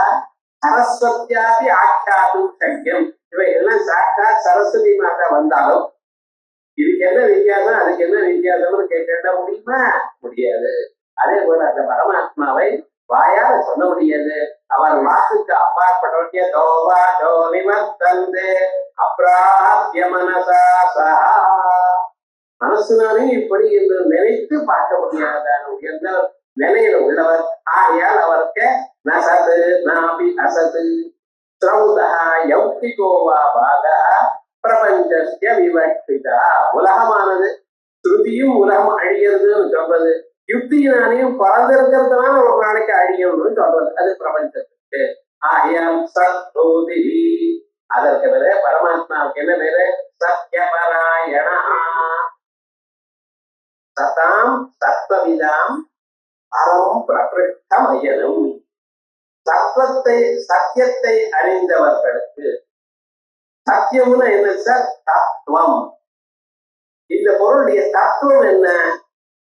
சரஸ்வத்தியாபி ஆக்கியாதும் சக்கியம். இவைகள்லாம் சாட்டா சரஸ்வதி மாதா வந்தாலும் இதுக்கு என்ன வித்தியாசம் அதுக்கு என்ன வித்தியாசம்னு கேட்க முடியுமா? முடியாது. அதே போல அந்த பரமாத்மாவை வாயால சொல்ல முடியாது. அவர் வாக்குக்கு அப்பாற்பட்டவற்றைய தோவா தோ நிவர்த்தந்தே அப்ராப்ய மனசா சஹா. மனசுனாலே இப்படி என்று நினைத்து பார்க்க முடியாதான உயர்ந்த நிலையில உள்ளவர். ஆகையால் அவருக்கு நசது நாபி அசது ஸ்ரௌதா யௌக்திகோவா பாதா பிரபஞ்சஸ்ய விவக்திதா. உலகமானது ஸ்ருதியும் உலகம் அழியறதுன்னு சொல்றது, யுக்தியினாலையும் பறந்திருக்கிறதுனால ஒரு நாளைக்கு அழியும்னு சொல்றது, அது பிரபஞ்சத்துக்கு. ஆகையால் சத்தோதி. அதற்கு பேரு பரமாத்மாவுக்கு என்ன பேரு? சத்யபராயணா. சதாம் சத்வவிதாம் பரம் பிரகிருஷ்டமயனும். சத்தியத்தை அறிந்தவர்களுக்கு. சத்தியம்னு என்ன சார்? தத்துவம். இந்த பொருளுடைய தத்துவம் என்ன?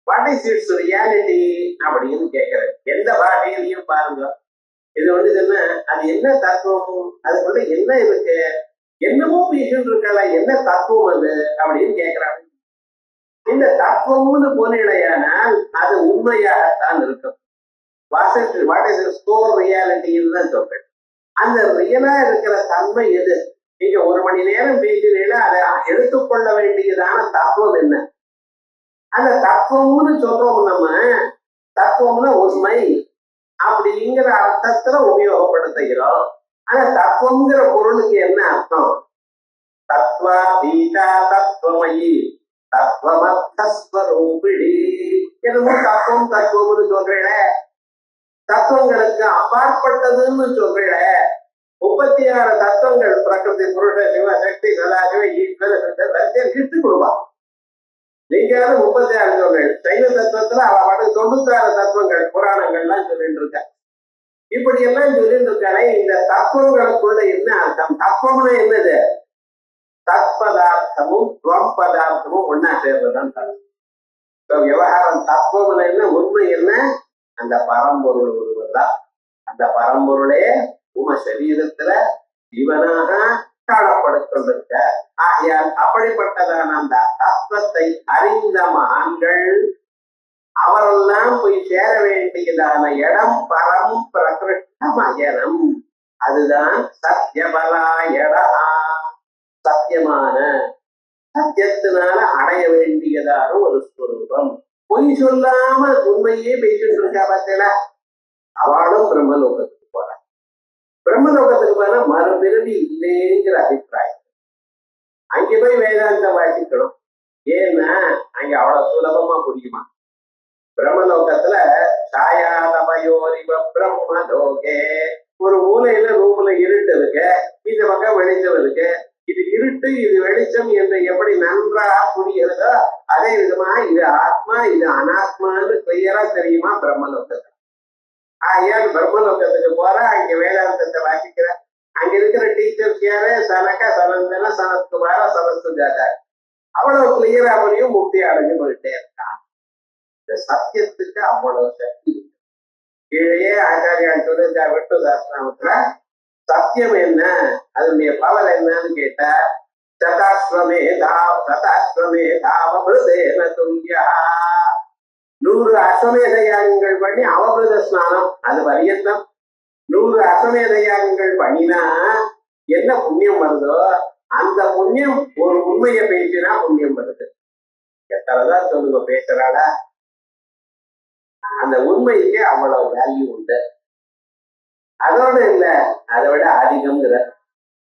வாட் இஸ் இட்ஸ் ரியாலிட்டி அப்படின்னு கேட்கிறேன். எந்த பாட்டையும் பாருங்க. இது வந்து என்ன, அது என்ன தத்துவம், அதுக்குள்ள என்ன இருக்கு, என்னமோ பேசிட்டு இருக்கல, என்ன தத்துவம் அது அப்படின்னு கேட்கிறாங்க. இந்த தத்துவம்னு போனீடையானால் அது உண்மையாகத்தான் இருக்கும். வாட் இஸ் ஸ்கோர் ரியாலிட்டின்னு தான் சொல்றேன். அந்த ரியலா இருக்கிற தன்மை எது? நீங்க 1 மணி நேரம் பேசினீங்கன்னா அதை எடுத்துக்கொள்ள வேண்டியதான தத்துவம் என்ன? அந்த தத்துவம்னு சொல்றோம். நம்ம தத்துவம்னா உண்மை அப்படிங்கிற அர்த்தத்துல உபயோகப்படுத்துகிறோம். ஆனா தத்துவம்ங்கிற பொருளுக்கு என்ன அர்த்தம்? தத்வா பீதா தத்துவமயி தத்துவமர்த்தஸ்வரூபிணி. என்னமோ தத்துவம் தத்துவம்னு சொல்றேன். தத்துவங்களுக்கு அப்பாற்பட்டதுன்னு சொல்றேன். 36 தத்துவங்கள் பிரகிருதி புருஷ சிவ சக்தி சதாசிவ ஈஸ்வர கிட்டு கொடுப்பான். நீங்க 36 சொல்றேன். சைவ தத்துவத்துல அவ பாட்டு 96 தத்துவங்கள் புராணங்கள்லாம் சொல்லிட்டு இருக்க. இப்படி எல்லாம் சொல்லிட்டு இருக்கானே, இந்த தத்துவங்களுக்குள்ள என்ன அர்த்தம்? தத்துவம்னா என்னது? தற்பதார்த்தமும் துவம் பதார்த்தமும் ஒன்னா சேர்றதுதான் தத்துவம். விவகாரம் தத்துவம்னா என்ன, உண்மை என்ன? அந்த பரம்பொருள் ஒருவர் தான். அந்த பரம்பொருளே உம சரீரத்துல ஜீவனாக காணப்படுத்திருக்க. ஆகையால் அப்படிப்பட்டதான அந்த தத்துவத்தை அறிந்த மகான்கள் அவரெல்லாம் போய் சேர வேண்டியதான இடம் பரம் பிரகிருஷ்டமயனம். அதுதான் சத்தியபராயணா, சத்தியமான சத்தியத்தினால அடைய வேண்டியதான ஒரு ஸ்வரூபம். பொய் சொல்லாம உண்மையே பேசிட்டு இருக்கா பார்த்தீங்களா, அவளும் பிரம்மலோகத்துக்கு போறா. பிரம்மலோகத்துக்கு போனா மறுபிறவி இல்லைங்கிற அபிப்பிராயம். அங்க போய் வேதாந்தம் வாசிக்கணும். ஏன்னா அங்க அவ்வளவு சுலபமா புரியுமா. பிரம்மலோகத்துல சாயாதபயோரிவ பிரம்மலோகே, ஒரு மூலையில ரூம்ல இருட்டு இருக்கு, இந்த பக்கம் வெளிச்சம் இருக்கு. இது இருட்டு இது வெளிச்சம் என்று எப்படி நன்றாக புரிகிறதோ அதே விதமா இது ஆத்மா இது அனாத்மான்னு கிளியரா தெரியுமா பிரம்மலோகத்துல. ஆகையால் பிரம்மலோகத்துக்கு போற, அங்க வேதாந்தத்தை வாசிக்கிற. அங்க இருக்கிற டீச்சர்ஸ் யாரு? சனக சனந்தன சனத்குமார சரஸ்வஜாச்சாரி. அவ்வளவு கிளியரா புரியும், முக்தி அடைஞ்சு போயிட்டே இருக்கான். இந்த சத்தியத்துக்கு அவ்வளவு சக்தி. கீழே ஆச்சாரியால் சொல்லிருக்கா விட்டு சாஸ்திரத்துல, சத்தியம் என்ன, அதனுடைய பவர் என்னன்னு கேட்ட, சதாஸ்வமே தாவபிருதேன துல்யா, 100 அஸ்வமேத யாகங்கள் பண்ணி அவபிருத ஸ்நானம் அது பரியந்தம். 100 அஸ்வமேத யாகங்கள் பண்ணினா என்ன புண்ணியம் வருதோ அந்த புண்ணியம் ஒரு உண்மையை பேசினா புண்ணியம் வருது. எத்தனைதான் சொல்லுங்க பேசுறாடா, அந்த உண்மைக்கு அவ்வளவு வேல்யூ உண்டு. அதோட இல்ல, அதை விட அதிகம்ங்கிற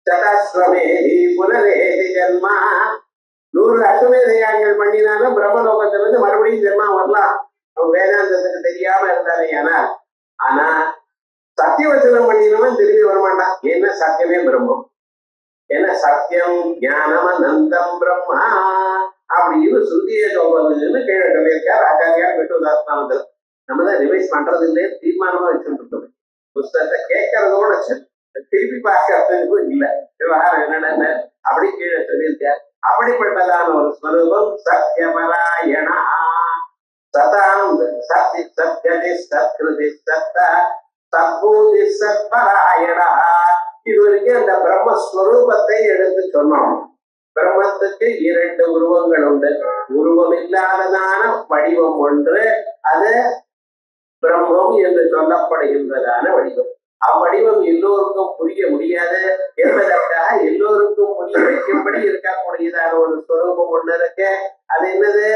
சதாஸ்வமேதி புனரேதி ஜன்மா. 100 அஸ்வமேத யாகங்கள் பண்ணினாலும் பிரம்மலோகத்திலிருந்து மறுபடியும் ஜென்மா வரலாம். வேதாந்தத்துக்கு தெரியாம இருந்தாலே. ஆனா சத்தியவச்சனம் பண்ணினவன் திரும்பி வரமாட்டான். ஏன்னா சத்தியமே பிரம்மம். ஏன்னா சத்தியம் ஞானம் அனந்தம் பிரம்மா அப்படின்னு சுத்திய சொல்றதுன்னு கீழே சொல்லியிருக்கார் ஆச்சாரியார் விட்டுதாஸ்தானத்துல. நம்ம தான் ரிவைஸ் பண்றது இல்லையே, தீர்மானமா வச்சுட்டு இருக்கோம். புஸ்தகத்தை கேட்கறதோட திருப்பி பார்க்கறதுக்கும் இல்ல. விவகாரம் என்னென்ன அப்படி கீழே சொல்லியிருக்கார். அப்படிப்பட்டதான ஒரு ஸ்வரூபம் சத்தியமராயணா. சதாம் சத்தி சத்யதி சத்கிருதி சத்த சத்பூதி சத்பராயணா. இது வரைக்கும் அந்த பிரம்மஸ்வரூபத்தை எடுத்து சொன்னோம். பிரம்மத்துக்கு 2 உருவங்கள் உண்டு. உருவம் இல்லாததான வடிவம் ஒன்று, அது பிரம்மம் என்று சொல்லப்படுகின்றதான வடிவம். அவ்வடிவம் எல்லோருக்கும் புரிய முடியாது என்பதற்காக எல்லோருக்கும் புரிய வைக்கும்படி இருக்கக்கூடியதான ஒரு ஸ்வரூபம் ஒண்ணு இருக்கு. அது என்னது?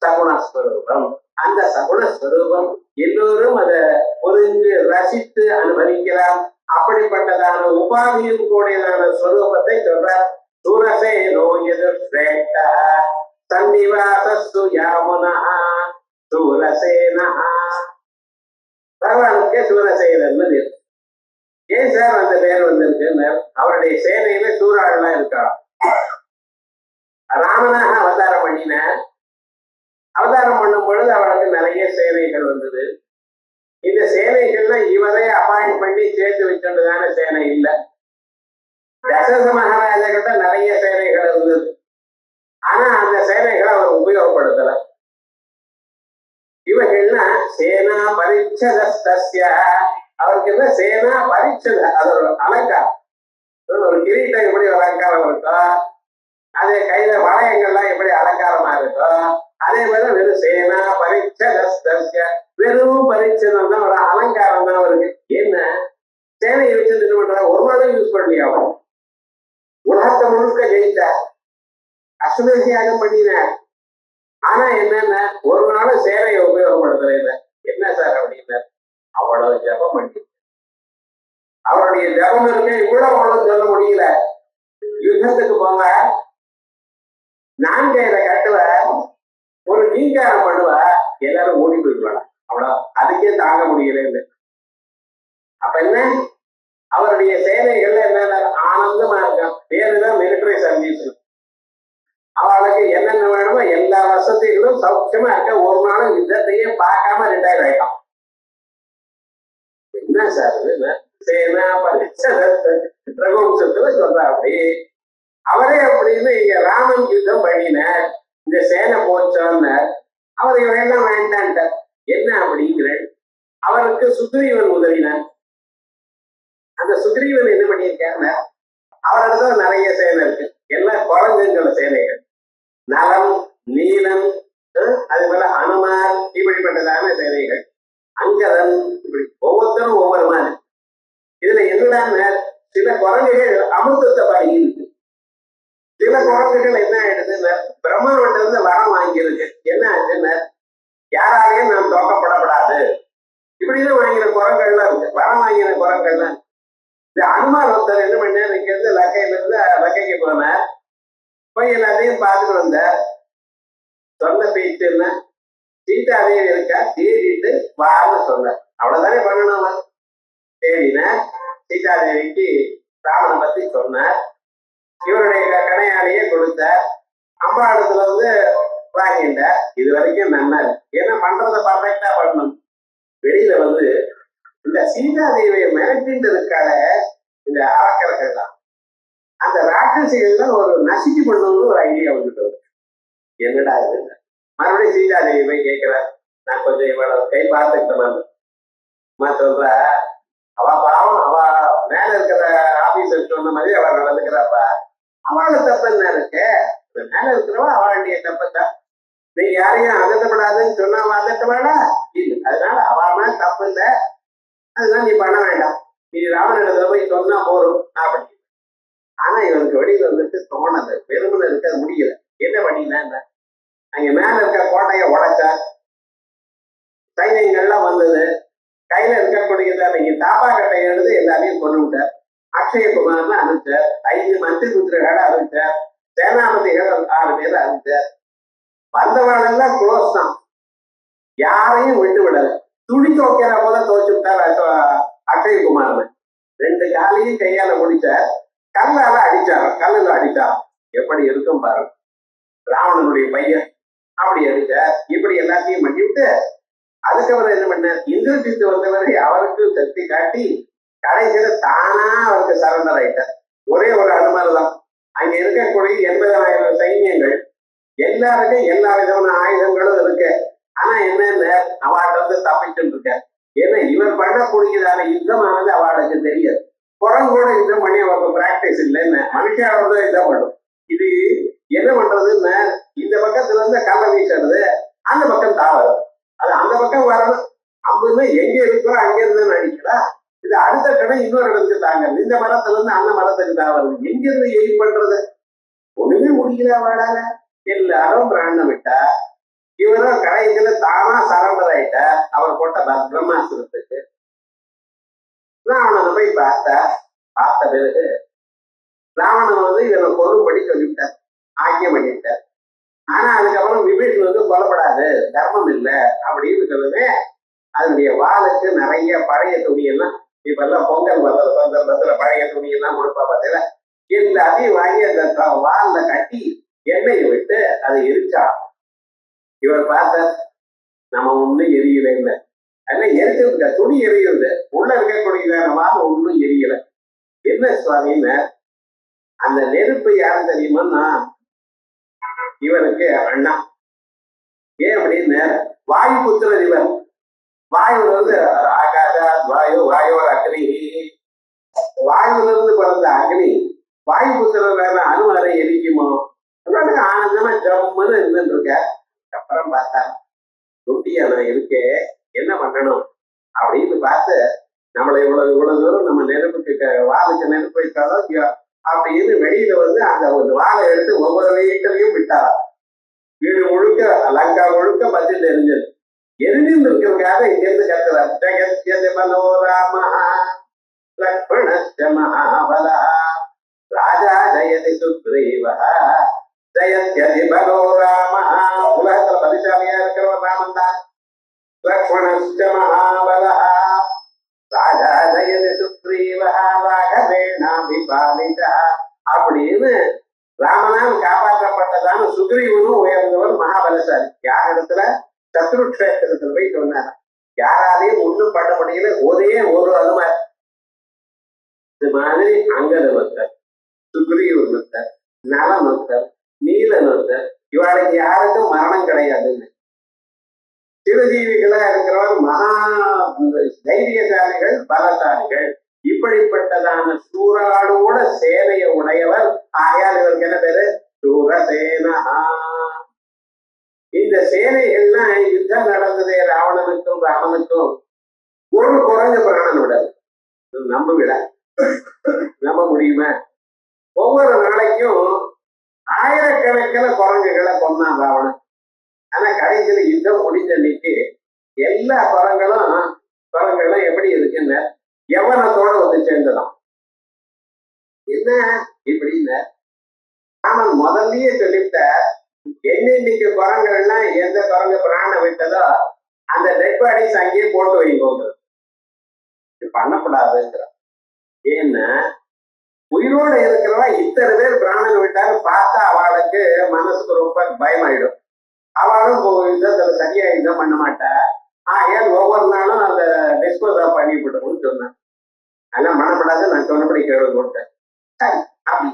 சகுணஸ்வரூபம். அந்த சகுணஸ்வரூபம் எல்லோரும் அதை புரிந்து ரசித்து அனுபவிக்கலாம். அப்படிப்பட்டதான உபாதியும் கூடியதான ஸ்வரூபத்தை சொல்றார். சூரசேனோ எதிர்ஷ்ட சன்னிவாசஸ்து யாமுனா சூரசேனா. பகவானுக்கு சூரசேனன்னு பேர். ஏன் சார் அந்த பேர் வந்திருக்கு? அவருடைய சேனையில சூறாள்லாம் இருக்கா. ராமனாக அவதாரம் பண்ணின, அவதாரம் பண்ணும் பொழுது அவனுக்கு நிறைய சேனைகள் வந்தது. இந்த சேனைகள்ல இவரே அப்பாயிண்ட் பண்ணி சேர்த்து வச்சுதான சேனை இல்லை. தசரத மகாராஜா கிட்ட நிறைய சேனைகள் இருந்தது. ஆனா அந்த சேனைகளை அவர் உபயோகப்படுத்தல. இவர்கள்னா சேனா பரிச்சதஸ்ய, அவருக்கு என்ன சேனா பரிச்சத, அது ஒரு அலங்காரம். ஒரு கிரீட்டம் எப்படி அலங்காரம் இருக்கோ, அதே கையில வளையங்கள்லாம் எப்படி அலங்காரமா இருக்கோ, அதே மாதிரி வெறும் சேனா பரிச்சதஸ்ய, வெறும் பரிச்சதம் தான், ஒரு அலங்காரம் தான் அவருக்கு. என்ன சேனையை வச்சு என்ன பண்ற, ஒரு நாளும் யூஸ் பண்ணலையா? உலகத்தை முழுக்க ஜெயித்தார், அஸ்வமேதியாகம் பண்ணினார். ஆனா என்னன்னா ஒரு நாளும் சேனையை உபயோகப்படுத்துறது. என்ன சார் அப்படின்னா, அவ்வளவு ஜபம் பண்ணி அவருடைய ஜபம் இருக்க இவ்வளவு அவ்வளவு சொல்ல முடியல. யுத்தத்துக்கு போவ, 4 கயிறை கட்டுவ, ஒரு நீங்காரம் பண்ணுவ, எல்லாரும் ஓடி போயிடுவாங்க. அவ்வளவு, அதுக்கே தாங்க முடியல. அப்ப என்ன, அவருடைய சேனைகள்ல என்ன ஆனந்தமா இருக்கான். பேருதான் மிலிட்டரி சர்வீஸ். அவளுக்கு என்னென்ன வேணுமோ எல்லா வசதிகளும் சௌக்கியமா இருக்க. ஒரு நாளும் யுத்தத்தையே பார்க்காம ரிட்டையர் ஆயிட்டான். என்ன சார் சேனா ரகுவம்சத்துல சொல்ற அப்படி அவரே அப்படின்னு இங்க ராமன் யுத்தம் பண்ணினார், இந்த சேனை போச்சோன்னார். அவர் இவரெல்லாம் வேண்டான்ட்டார். என்ன அப்படிங்கிற, அவருக்கு சுக்ரீவன் உதவினார். அந்த சுக்ரீவன் என்ன பண்ணியிருக்காருன்னா, அவரிடத்துல நிறைய சேனை இருக்கு. எல்லாம் குழந்தைங்கள சேனைகள், நலம் நீலம், அது போல அனுமார், இப்படிப்பட்டதான சேனைகள், அங்கதன், இப்படி ஒவ்வொருத்தரும் ஒவ்வொரு மாதிரி. இதுல என்னடான சில குரங்குகள் அமிர்தத்தை பழகி இருக்கு. சில குரங்குகள் என்ன ஆயிடுதுன்னு பிரம்மாவிட்ட இருந்து வரம் வாங்கியிருக்கு. என்ன ஆச்சுன்னு யாராலையும் நாம் தோக்கப்படப்படாது இப்படின்னு வாங்கின குரங்கள்லாம் இருக்கு. வரம் வாங்கின குரங்கள்லாம். இந்த அனுமார் ஒருத்தர் என்ன பண்ண இருந்து லக்கையில இருந்து லக்கைக்கு போனார். போய் எல்லாத்தையும் பார்த்துட்டு வந்தார். சொன்ன பேச்சு என்ன, சீதாதேவி இருக்கா, தேடிட்டு வான்னு சொன்னார். அவ்வளவுதானே பண்ணணும். அவர் தேடின சீதாதேவிக்கு ராமனை பத்தி சொன்னார். இவருடைய கணையாலேயே கொடுத்தார். அம்பாளத்துல இருந்து வாங்கிட்டார். இது வரைக்கும் நல்லா இருக்கு. ஏன்னா பண்றதை பர்ஃபெக்டா பண்ணணும். வெளியில வந்து இந்த சீதாதேவியை மிரட்டிட்டு இருக்கால இந்த அரக்கர்கள் தான், அந்த ராட்சசிகள் தான் ஒரு நசுக்கி பண்ணணும்னு ஒரு ஐடியா வந்துட்டு வரும். என்னடா இது, மறுபடியும் சீதாதேவி போய் கேட்கிறார், நான் கொஞ்சம் இவ்வளவு கை பார்த்துக்கிட்டேன் சொல்ற, அவ பாவம், அவ மேல இருக்கிற ஆபீசர் சொன்ன மாதிரி அவ நடந்துக்கிறாப்பா, அவளை தப்பு என்ன இருக்கு, மேல இருக்கிறவா அவளுடைய தப்புதான், நீங்க யாரையும் அதட்டப்படாதுன்னு சொன்னா அவ அதட்டவாடா இல்லை, அதனால அவ மேல தப்பு இல்லை, அதுதான் நீ பண்ண வேண்டாம், நீ ராமனிடத்துல போய் சொன்னா போறோம் அப்படி. ஆனா இவனுக்கு வெளியில வந்துட்டு தோணது, பெருமனை இருக்க முடியல. என்ன பண்ணினா அங்க மேல இருக்க கோட்டையை உடைச்சார், சைன்யங்கள்லாம் வந்தது, கையில இருக்கக்கூடியதா நீங்க தாப்பா கட்டை எடுத்து எல்லாரையும் கொண்டு விட்டார். அக்ஷயகுமார்னு அனுப்பிச்சார். 5 மந்திரி புத்திரர்களை அனுப்பிச்சார். சேனாபதிகள் 6 பேர் அனுப்பிச்சார். வந்தவர்களெல்லாம் க்ளோஸ் தான், யாரையும் விட்டு விடல. துணி துவைக்கிற போல துவைச்சு விட்டார் அக்ஷயகுமார்னு. 2 காலையும் கையால முடிச்சார், கல்லால அடிச்சார், கல்லுல அடிச்சார். எப்படி இருக்கும் பாருங்க ராவணனுடைய பையன். அப்படி அடிச்சார். இப்படி எல்லாத்தையும் பண்ணிவிட்டு அதுக்கப்புறம் என்ன பண்ணார், இந்திரஜித்து வந்தவரை அவருக்கு சக்தி காட்டி கடைசியில தானா அவருக்கு சரண்டர் ஆயிட்டார். ஒரே ஒரு அனுமார் தான். அங்க இருக்கக்கூடிய 80,000 சைன்யங்கள், எல்லாருக்கும் எல்லா விதமான ஆயுதங்களும் இருக்கு. ஆனா என்னன்னு அவார்டு வந்து தப்பிச்சுட்டு இருக்க. ஏன்னா இவர் பண்ணக்கூடியதான யுத்தமானது அவளுக்கு தெரியாது. குரங்கூட யுத்தம் பண்ணி அவருக்கு பிராக்டிஸ் இல்லைன்னு மனுஷாவோட தான் யுத்தம் பண்ணும். இது என்ன பண்றதுன்னு இந்த பக்கத்துல இருந்து கல்ல வீசுறது, அந்த பக்கம் தாவறது, அது அந்த பக்கம் வரணும். அம்புன்னா எங்க இருக்கோ அங்க இருந்து அடிக்கிறா, இது அடுத்த கடை இன்னொரு இடத்துக்கு தாங்க, இந்த மரத்துல இருந்து அந்த மரத்துக்கு தாவறது, எங்க இருந்து எய்ட் பண்றது, ஒண்ணுமே முடியல வாடால. எல்லாரும் பிராணம் விட்டா, இவரும் கடைசியில தானா சரண்டர் ஆயிட்டா அவர் போட்ட பிரம்மாஸ்திரத்துக்கு. ராவணனை போய் பார்த்த பிறகு ராவணன் வந்து இவனை கொல்லும்படி சொல்லிவிட்டார், ஆக்கியம் பண்ணிவிட்டார். ஆனா அதுக்கப்புறம் விபீஷன் வந்து கொல்லப்படாது, தர்மம் இல்லை அப்படின்னு சொல்லுது. அதனுடைய வாளுக்கு நிறைய பழைய துணியெல்லாம், இப்ப எல்லாம் பொங்கல் சந்தர்ப்பத்துல பழைய துணியெல்லாம் கொடுப்பா பார்த்தீங்களா, எல்லாத்தையும் வாங்கி அந்த வால்ல கட்டி எண்ணெயை விட்டு அதை எரிச்சா. இவர் பார்த்த நம்ம ஒண்ணும் எரியல இல்லை, அதெல்லாம் எரிச்சிருக்க துணி எரியுது, உள்ள இருக்கக்கூடியதான வால் ஒன்றும் எரியல. என்ன சுவாமின்னு அந்த நெருப்பு யாரும் தெரியுமா, இவருக்கு அண்ணா. ஏன் அப்படின்னு வாயு புத்திரர் இவர். வாயுல இருந்து ஆகாதா வாயு, வாயோர் அக்னி, வாயுல இருந்து பிறந்த அக்னி வாயு புத்திரர் அனுமரை எரிக்குமோ, ஆனந்தமா ஜம்முன்னு இருந்துட்டு இருக்க. அப்புறம் பார்த்தா ரொட்டியா நான் இருக்கேன், என்ன பண்ணணும் அப்படின்னு பார்த்து, நம்மளை இவ்வளவு தூரம் நம்ம நெருப்புக்கு வாளுக்கு நெருப்பு வைத்தாலும் அப்படின்னு வெளியில வந்து அந்த ஒரு வாழை எடுத்து ஒவ்வொரு வீட்டிலையும் விட்டாரா. வீடு முழுக்க லங்கா முழுக்க பத்திட்டு எரிஞ்சது. எரிஞ்சுட்டு இருக்கிறதுக்காக இங்கிருந்து கத்துறார், ஜெகத்யதி மனோராமா லக்ஷ்மணஸ்ச மகாபலா ராஜா ஜெயதி சுக்ரீவா ஜெயத்யதி மனோராமா. உலகத்துல பரிசாலியா இருக்கிறவர் ராமன் தான். லக்ஷ்மணஸ்ச மகாபலா ராஜா ஜெயதி சுக்ரீவா ராகவேணாபிபாலிதா அப்படின்னு ராமனால் காப்பாற்றப்பட்டதான சுக்ரீவனும் உயர்ந்தவர் மகாபலசாலி. யார் இடத்துல, சத்ருக்ஷேத்திரத்துல போய் சொன்னார். யாராலையும் ஒண்ணும் பண்ண முடியல, ஒரே ஒரு அனுமார். இது மாதிரி அங்கத ஒருத்தர், சுக்ரீவன் ஒருத்தர், நலன் ஒருத்தர், நீலன் ஒருத்தர், இவாளுக்கு யாருக்கும் மரணம் கிடையாதுன்னு. சிவஜீவிகளா இருக்கிறவர் மகா தைரியசாலிகள், பலசாலிகள். இப்படிப்பட்டதான சூராளோட சேனையை உடையவர். ஆகையால் இவருக்கு என்ன பேரு, சூரசேனா. இந்த சேனைகள்லாம் யுத்தம் நடந்ததே ராவணனுக்கும் ராமனுக்கும் ஒரு குறைஞ்ச பிராணன் விடாது, நம்ப விட. நம்ப முடியுமா? ஒவ்வொரு நாளைக்கும் ஆயிரக்கணக்கில் குரங்குகளை கொன்னான் ராவணன். ஆனா கடைசியில யுத்தம் முடிஞ்ச அன்னைக்கு எல்லா குரங்களும் எப்படி இருக்குன்னு யவனத்தோட வந்து சேர்ந்ததாம். என்ன இப்படின்னு ராமன் முதல்லயே சொல்லிட்ட, என்னைக்கு குரங்குகள்லாம் எந்த குரங்கு பிராணம் விட்டதோ அந்த டெட் பாடிஸ் அங்கேயே போட்டு வைக்கோங்க, பண்ணக்கூடாதுங்கிற. ஏன்னா உயிரோட இருக்கிறவா இத்தனை பேர் பிராணம் விட்டாலும் பார்த்தா அவளுக்கு மனசுக்கு ரொம்ப பயமாயிடும். அவளும் யுத்தத்துல சரியா யுத்தம் பண்ண மாட்டா. ஏன் ஒவ்வொரு நாளும் அந்த டிஸ்போஸ் பண்ணி விடுவோம்னு சொன்னேன். அதெல்லாம் பண்ணப்படாது, நான் சொன்னபடி கேள்வி கொடுத்தேன். சரி அப்படி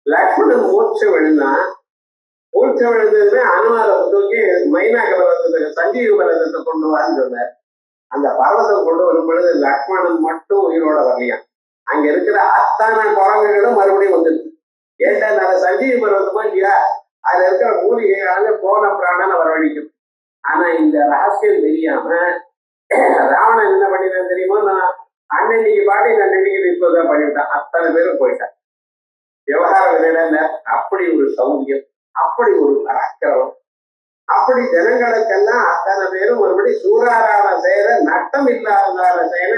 லக்ஷ்மணன் மூச்சு விழுந்தான். மூச்சு விழுந்ததுமே அனுமாரை தூக்கி மைனாக பர்வதத்துக்கு சஞ்சீவி பர்வதத்தை கொண்டு வான்னு சொன்னார். அந்த பர்வதம் கொண்டு வரும் பொழுது லக்ஷ்மணன் மட்டும் உயிரோட வரலையாம். அங்க இருக்கிற அத்தனை குரங்குகளும் மறுபடியும் வந்துருக்கு. ஏன்டா அந்த சஞ்சீவி பர்வதமா இல்லையா, அதுல இருக்கிற மூலிகைகளால போன பிராணனை வரவழைக்கும். ஆனா இந்த ரகசியம் தெரியாம ராவணன் என்ன பண்ணினான் தெரியுமா? நான் அன்னைக்கு பாட்டி அன்னைக்கு இப்பதான் பண்ணிவிட்டான். அத்தனை பேரும் போயிட்டான். விவகாரம் என்னன்னா அப்படி ஒரு சௌரியம், அப்படி ஒரு பராக்கிரமம், அப்படி ஜனங்களுக்கெல்லாம் அத்தனை பேரும் ஒருபடி சூறாரான செயல நட்டம் இல்லாத செயல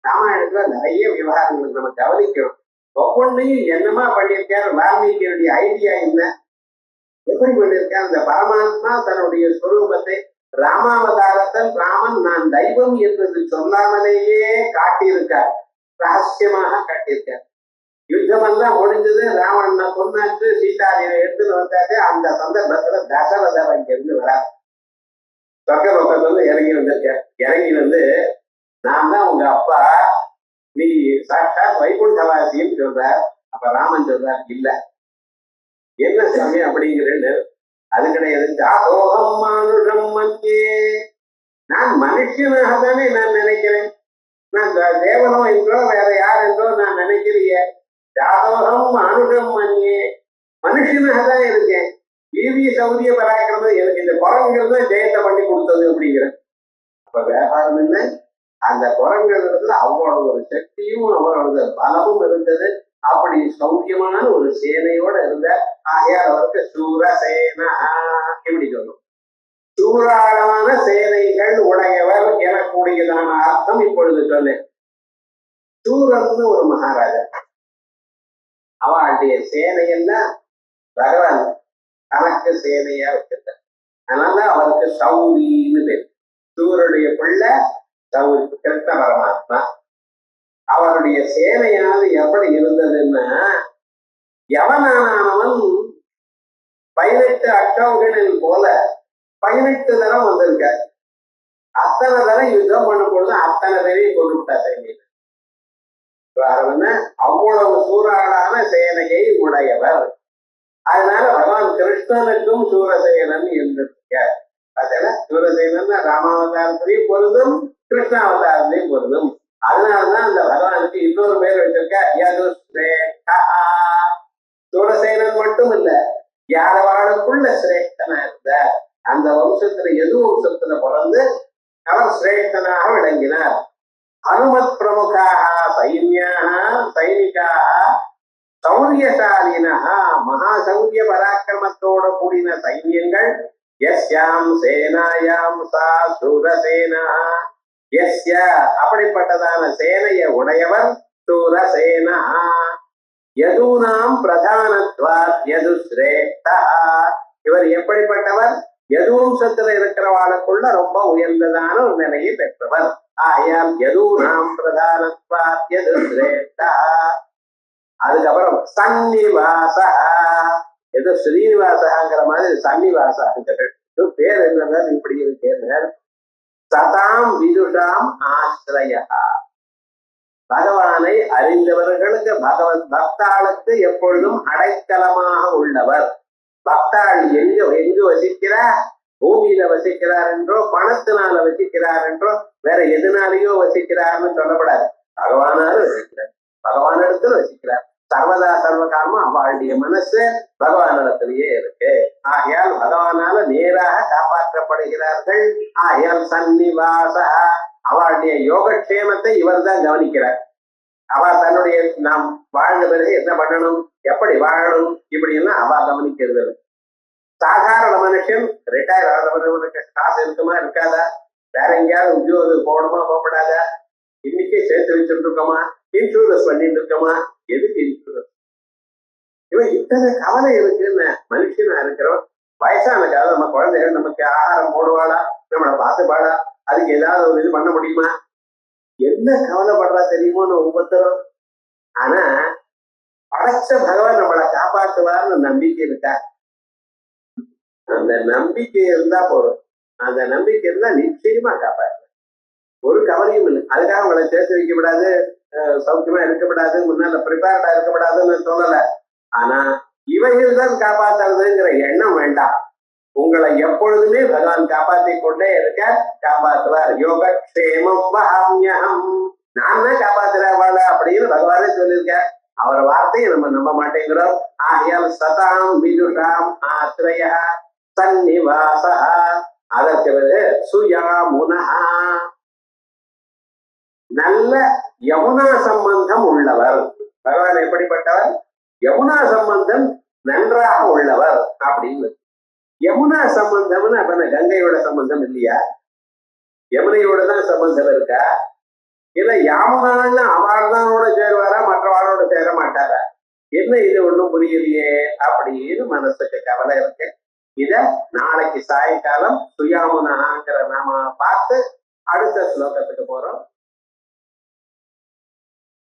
ராமாயணத்துல நிறைய விவகாரங்கள் நம்ம கவனிக்கணும். ஒவ்வொன்றையும் என்னமா பண்ணியிருக்காரு வால்மீகியுடைய ஐடியா என்ன, எப்படி பண்ணியிருக்காரு? அந்த பரமாத்மா தன்னுடைய ஸ்வரூபத்தை ராமாவதாரத்தில் ராமன் நான் தெய்வம் என்று சொல்லாமலேயே காட்டியிருக்கார், ரகசியமாக காட்டியிருக்கார். யுத்தமெல்லாம் முடிஞ்சது, ராவணனை கொன்னாச்சு, சீதாதேவியை எடுத்துன்னு வந்தாச்சு. அந்த சந்தர்ப்பத்துல தசரதர் அங்கிருந்து வரார். சொர்க்கலோகத்துல வந்து இறங்கி வந்திருக்கார். இறங்கி வந்து நான் தான் உங்க அப்பா, நீ சாட்சாத் வைகுண்டவாசின்னு சொல்றார். அப்ப ராமன் சொல்றார், இல்ல என்ன சாமி அப்படிங்கிறேன்னு. அது கிடையாது, ஜாதோகம் மானுஷம் மன்யே, நான் மனுஷனாக தானே நான் நினைக்கிறேன். நான் தேவனோ என்றோ வேற யார் என்றோ நான் நினைக்கிறீங்க. ஜாதோகம் மானுஷம் மன்யே, மனுஷனாக தான் இருக்கேன். வீரிய சௌரிய பராக்கிரமம் எனக்கு இந்த குரங்குகள் தான் ஜெயத்தை பண்ணி கொடுத்தது அப்படிங்கிறேன். அப்ப வியாபாரம் என்ன, அந்த குரங்குல அவ்வளவு ஒரு சக்தியும் அவரோட பலமும் இருந்தது. அப்படி சௌரியமான ஒரு சேனையோட இருந்த ஆகையால் அவருக்கு சூரசேனா எப்படி சொல்லும், சூறாளமான சேனைகள் உடையவர் எனக்கூடியதான அர்த்தம் இப்பொழுது சொன்னேன். சூரன்னு ஒரு மகாராஜா, அவளுடைய சேனையெல்லாம் பகவான் தனக்கு சேனையா வச்சிருந்தார். அதனால அவருக்கு சௌரின்னு பேர். சூரனுடைய பிள்ளை சௌரி, கிருஷ்ண பரமாத்மா. அவருடைய சேனையானது எப்படி இருந்ததுன்னா, யவனானவன் 18 அட்டோகனில் போல 18 தரம் வந்திருக்க. அத்தனை தரம் யுத்தம் பண்ணும் பொழுது அத்தனை பேரையும் கொண்டு விட்டா சைன்யம். அவ்வளவு சூறாளான சேனையை உடையவர். அதனால பகவான் கிருஷ்ணனுக்கும் சூரசேனன் இருந்திருக்க. அதனால சூரசேனன் ராமாவதாரத்திலையும் பொருந்தும், கிருஷ்ணாவதாரத்திலையும் பொருந்தும். அதனாலதான் அந்த பகவானுக்கு இன்னொரு பேர் வச்சிருக்க, யதுஸ்ரேஷ்டா. சூரசேனன் மட்டும் இல்ல, யாரவாளுக்குள்ள சிரேஷ்டனா இருந்த அந்த வம்சத்துல எது வம்சத்துல பிறந்து அவர் சிரேஷ்டனாக விளங்கினார். அனுமத் பிரமுகாக சைனிகாக சௌரியசாலினா, மகா சௌரிய பராக்கிரமத்தோட கூடின சைன்யங்கள். யஸ்யாம் சேனாயாம் சா சூரசேனா, யஸ்ய அப்படிப்பட்டதான சேனைய உடையவர் சூரசேனா. யதுனாம் பிரதானத்வாத் யது சிரேஷ்டா, இவர் எப்படிப்பட்டவர்? யது வம்சத்துல இருக்கிறவாளுக்குள்ள ரொம்ப உயர்ந்ததான ஒரு நிலையை பெற்றவர். ஆயாம் யதுனாம் பிரதானத்வாத் யது சிரேஷ்டா. அதுக்கப்புறம் சன்னிவாச, ஏதோ ஸ்ரீனிவாசங்கிற மாதிரி சன்னிவாச பேர் என்ன இப்படி இருக்கேன். சதாம் விதுஷாம் ஆசிரயா, பகவானை அறிந்தவர்களுக்கு பகவத் பக்தாளுக்கு எப்பொழுதும் அடைக்கலமாக உள்ளவர். பக்தாள் எங்கு வசிக்கிறார்? பூமியில வசிக்கிறார் என்றோ, பணத்தினால வசிக்கிறார் என்றோ, வேற எதுனாலேயோ வசிக்கிறார்னு சொல்லப்படாது. பகவானால வசிக்கிறார், பகவானிடத்துல வசிக்கிறார். சர்வதா சர்வகாலமா அவளுடைய மனசு பகவானிடத்திலேயே இருக்கு. ஆகையால் பகவானால நேராக காப்பாற்றப்படுகிறார்கள். ஆகையால் சன்னிவாச, அவளுடைய யோகக்ஷேமத்தை இவர் தான் கவனிக்கிறார். அவ தன்னுடைய நாம் வாழ்ந்த பிறகு என்ன பண்ணணும், எப்படி வாழணும், இப்படி எல்லாம் அவ கவனிக்கிறது. சாதாரண மனுஷன் ரிட்டையர் ஆகிறவனுக்கு காசு இருக்குமா இருக்காதா, வேற எங்கேயாவது உத்தியோகம் போகணுமா போகப்படாதா, இன்னைக்கே சேர்த்து வச்சுட்டு இருக்கோமா, இன்சூரன்ஸ் பண்ணிட்டு இருக்கோமா, எதுக்கு இன்சூரன்ஸ்? இவன் இத்தனை கவலை இருக்குன்னு மனுஷனா இருக்கிறோம். வயசான காலம் நம்ம குழந்தைகள் நமக்கு ஆகாரம் போடுவாளா, நம்மளை பார்த்துப்பாளா, அதுக்கு ஏதாவது ஒரு இது பண்ண முடியுமா, என்ன கவலைப்படுறா தெரியுமோன்னு ஒவ்வொருத்தரும். ஆனா படைச்ச பகவான் நம்மளை காப்பாற்றுவார்னு நம்பிக்கை இருக்கா? அந்த நம்பிக்கை இருந்தா போதும். அந்த நம்பிக்கை இருந்தா நிச்சயமா காப்பாற்று. ஒரு கவலையும் இல்லை. அதுக்காக உங்களை சேர்த்து வைக்கப்படாது, சௌக்கியமா இருக்கப்படாது, முன்னால ப்ரிப்பேர்டா இருக்கப்படாதுன்னு சொல்லல. ஆனா இவைகள் தான் காப்பாற்றுறதுங்கிற எண்ணம் வேண்டாம். உங்களை எப்பொழுதுமே பகவான் காப்பாற்றி கொண்டே இருக்க, காப்பாற்றுவார். யோகக்ஷேமம் வஹாம்யஹம், நான் தான் காப்பாத்துறவாள அப்படின்னு பகவானே சொல்லியிருக்க. அவர் வார்த்தையை நம்ம நம்ப மாட்டேங்கிறோம். ஆகியால் சதாம் விதுஷாம் ஆத்ரய சந்நிவாச, அதற்கு சுயாமுனா, நல்ல யமுனா சம்பந்தம் உள்ளவர். பகவான் எப்படிப்பட்டவர்? யமுனா சம்பந்தம் நன்றாக உள்ளவர் அப்படின்னு. யமுனா சம்பந்தம்னு அப்ப கங்கையோட சம்பந்தம் இல்லையா? யமுனையோட தான் சம்பந்தம் இருக்கா? இல்ல யாமுனான்னு அவள்தானோட சேருவாரா, மற்றவாளோட சேர மாட்டாரா? என்ன இது ஒண்ணும் புரியலையே அப்படின்னு மனசுக்கு கவலை இருக்கு. இத நாளைக்கு சாயங்காலம் சுயாமுனாங்கிற நாம பார்த்து அடுத்த ஸ்லோகத்துக்கு போறோம்.